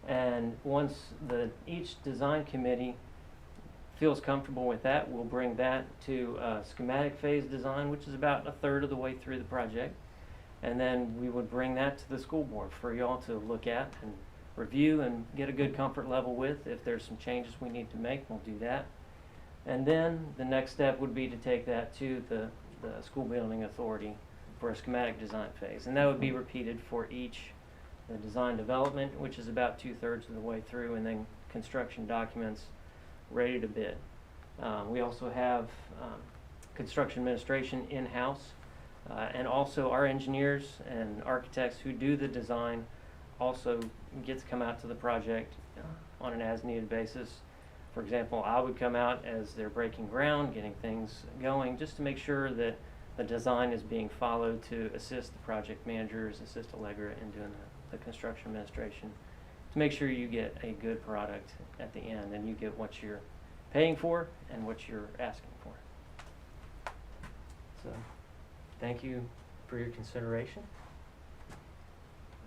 And once each design committee feels comfortable with that, we'll bring that to schematic phase design, which is about 1/3 of the way through the project. And then we would bring that to the school board for y'all to look at and review and get a good comfort level with. If there's some changes we need to make, we'll do that. And then the next step would be to take that to the school building authority for a schematic design phase. And that would be repeated for each, the design development, which is about 2/3 of the way through, and then construction documents ready to bid. We also have construction administration in-house, and also our engineers and architects who do the design also get to come out to the project on an as-needed basis. For example, I would come out as they're breaking ground, getting things going, just to make sure that the design is being followed, to assist the project managers, assist Allegra in doing the construction administration, to make sure you get a good product at the end and you get what you're paying for and what you're asking for. So, thank you for your consideration.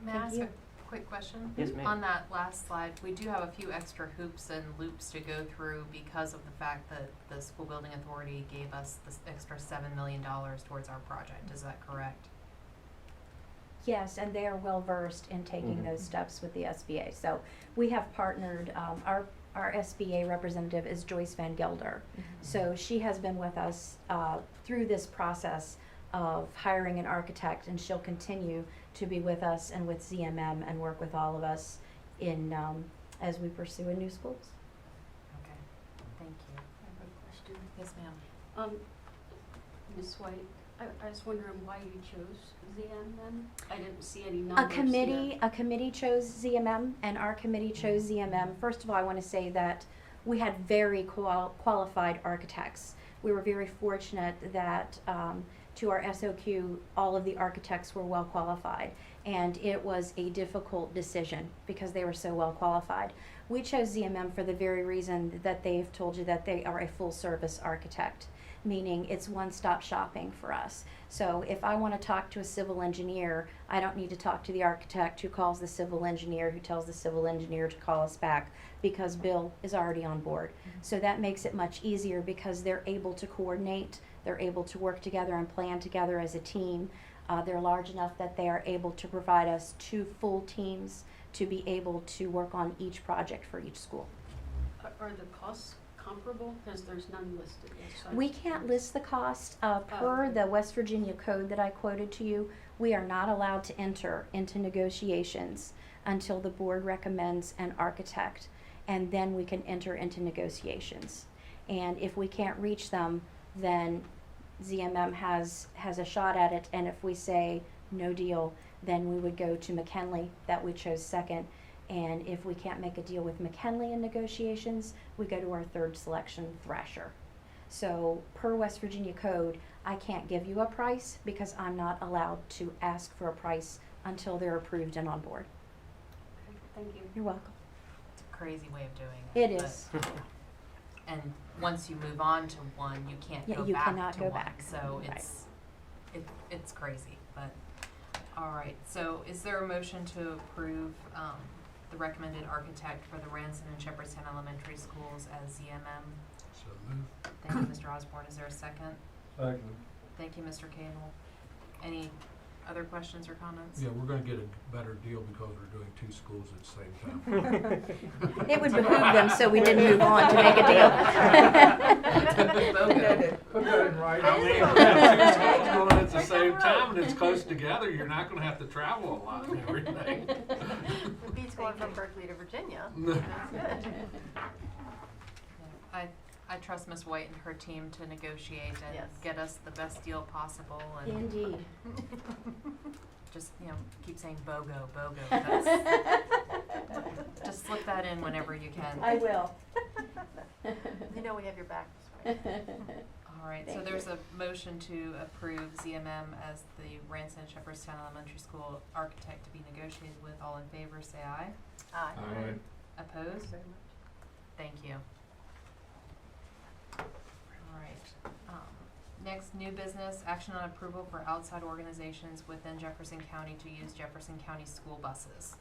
May I ask a quick question? Yes, ma'am. On that last slide, we do have a few extra hoops and loops to go through because of the fact that the School Building Authority gave us this extra $7 million towards our project. Is that correct? Yes, and they are well versed in taking those steps with the SBA. So we have partnered, our SBA representative is Joyce Van Gelder. So she has been with us through this process of hiring an architect, and she'll continue to be with us and with ZMM and work with all of us in as we pursue in new schools. Okay, thank you. I have a question. Yes, ma'am. Ms. White, I was wondering why you chose ZMM. I didn't see any numbers A committee chose ZMM, and our committee chose ZMM. First of all, I want to say that we had very qualified architects. We were very fortunate that to our SOQ, all of the architects were well qualified, and it was a difficult decision because they were so well qualified. We chose ZMM for the very reason that they've told you that they are a full service architect, meaning it's one-stop shopping for us. So if I want to talk to a civil engineer, I don't need to talk to the architect who calls the civil engineer, who tells the civil engineer to call us back, because Bill is already on board. So that makes it much easier because they're able to coordinate, they're able to work together and plan together as a team. They're large enough that they are able to provide us 2 full teams to be able to work on each project for each school. Are the costs comparable? Because there's none listed as such. We can't list the cost per the West Virginia code that I quoted to you. We are not allowed to enter into negotiations until the board recommends an architect, and then we can enter into negotiations. And if we can't reach them, then ZMM has a shot at it, and if we say no deal, then we would go to McKinley, that we chose second. And if we can't make a deal with McKinley in negotiations, we go to our third selection, Thrasher. So per West Virginia code, I can't give you a price because I'm not allowed to ask for a price until they're approved and on board. Thank you. You're welcome. It's a crazy way of doing it. It but- is. And once you move on to one, you can't Yeah, go you back cannot to go one. back. So Right. it's crazy, but, all right. So is there a motion to approve, the recommended architect for the Ranson and Shepherdstown Elementary Schools as ZMM? So moved. Thank you, Mr. Osborne. Is there a second? Second. Thank you, Mr. Cable. Any other questions or comments? Yeah, we're gonna get a better deal because we're doing 2 schools at the same time. It would behoove them so we didn't move on to make a deal. Put that in writing. I mean, if you have 2 schools going at the same time and it's close together, you're not gonna have to travel a lot and everything. Beats going from Berkeley to Virginia. That's good. I trust Ms. White and her team to negotiate and Yes. get us the best deal possible and Indeed. just, keep saying BOGO, BOGO. That's, just slip that in whenever you can. I will. You know we have your back this way. All right, so Thank there's a motion to approve ZMM as the Ranson Shepherdstown Elementary School architect to be negotiated with. All in favor, say aye. Aye. Aye. Opposed? Thank you. All right. Next, new business, action on approval for outside organizations within Jefferson County to use Jefferson County school buses.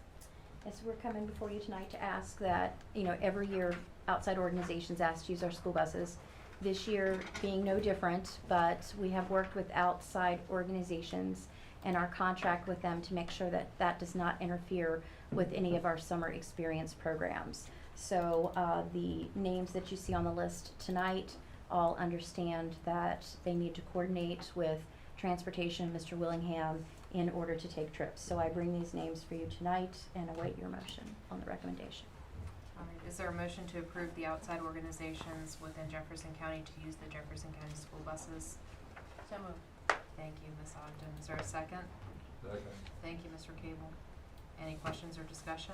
Yes, we're coming before you tonight to ask that, every year outside organizations ask to use our school buses. This year being no different, but we have worked with outside organizations and our contract with them to make sure that that does not interfere with any of our summer experience programs. So the names that you see on the list tonight all understand that they need to coordinate with transportation, Mr. Willingham, in order to take trips. So I bring these names for you tonight and await your motion on the recommendation. All right, is there a motion to approve the outside organizations within Jefferson County to use the Jefferson County school buses? So moved. Thank you, Ms. Ogden. Is there a second? Second. Thank you, Mr. Cable. Any questions or discussion?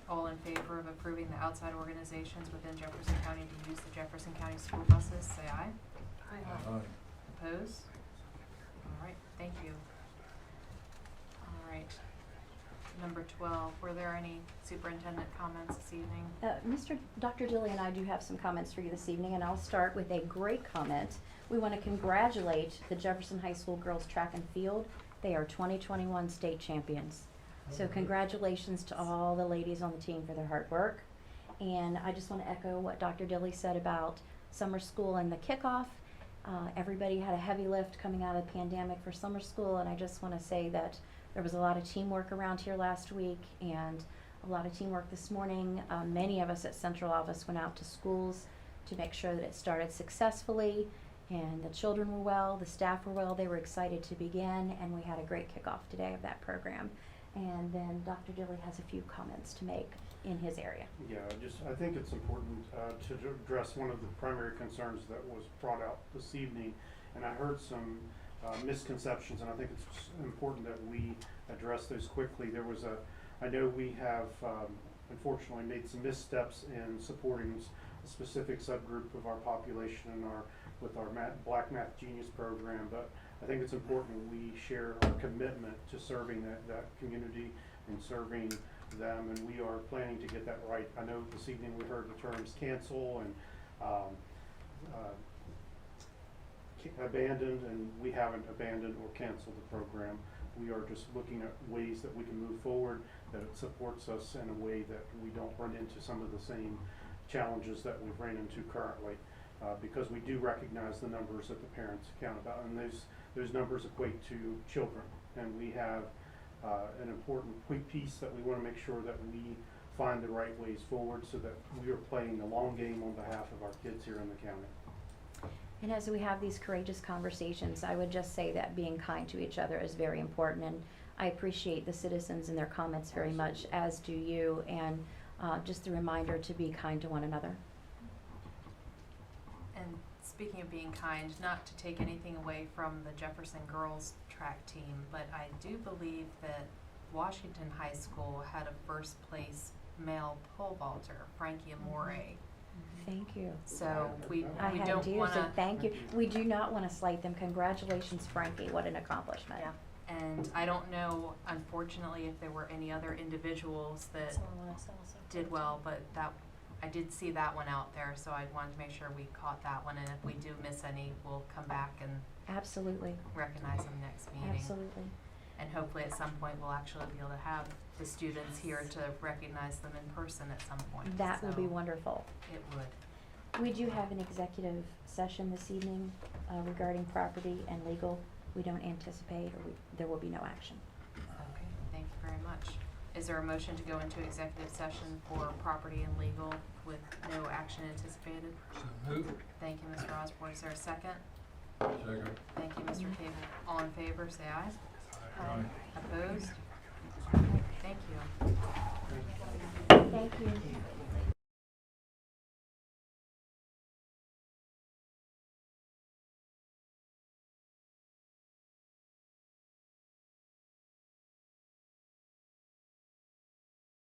All in favor of approving the outside organizations within Jefferson County to use the Jefferson County school buses, say aye. Aye. Opposed? All right, thank you. All right. Number 12, were there any superintendent comments this evening? Dr. Dilly and I do have some comments for you this evening, and I'll start with a great comment. We want to congratulate the Jefferson High School girls track and field. They are 2021 state champions. So congratulations to all the ladies on the team for their hard work. And I just want to echo what Dr. Dilly said about summer school and the kickoff. Everybody had a heavy lift coming out of the pandemic for summer school, and I just want to say that there was a lot of teamwork around here last week and a lot of teamwork this morning. Many of us at Central Office went out to schools to make sure that it started successfully, and the children were well, the staff were well, they were excited to begin, and we had a great kickoff today of that program. And then Dr. Dilley has a few comments to make in his area. Yeah, I think it's important to address one of the primary concerns that was brought out this evening, and I heard some misconceptions, and I think it's important that we address those quickly. I know we have unfortunately made some missteps in supporting a specific subgroup of our population with our Black Math Genius program, but I think it's important we share our commitment to serving that community and serving them, and we are planning to get that right. I know this evening we heard the terms cancel and abandoned, and we haven't abandoned or canceled the program. We are just looking at ways that we can move forward, that it supports us in a way that we don't run into some of the same challenges that we've ran into currently, because we do recognize the numbers that the parents count about, and those numbers equate to children, and we have an important piece that we want to make sure that we find the right ways forward so that we are playing the long game on behalf of our kids here in the county. And as we have these courageous conversations, I would just say that being kind to each other is very important, and I appreciate the citizens and their comments very much, as do you, and just a reminder to be kind to one another. And speaking of being kind, not to take anything away from the Jefferson girls track team, but I do believe that Washington High School had a first place male pole vaulter, Frankie Amore. Thank you. So we I don't do, want so to. thank you. We do not want to slight them. Congratulations, Frankie. What an accomplishment. Yeah. And I don't know, unfortunately, if there were any other individuals that did well, but I did see that one out there, so I wanted to make sure we caught that one, and if we do miss any, we'll come back and absolutely recognize them next meeting. Absolutely. And hopefully at some point we'll actually be able to have the students here to recognize them in person at some point. That will be So wonderful. it would. We do have an executive session this evening regarding property and legal. We don't anticipate, or there will be no action. Okay, thank you very much. Is there a motion to go into executive session for property and legal with no action anticipated? So moved. Thank you, Mr. Osborne. Is there a second? Second. Thank you, Mr. Cable. All in favor, say aye. Aye. Opposed? Thank you. Thank you.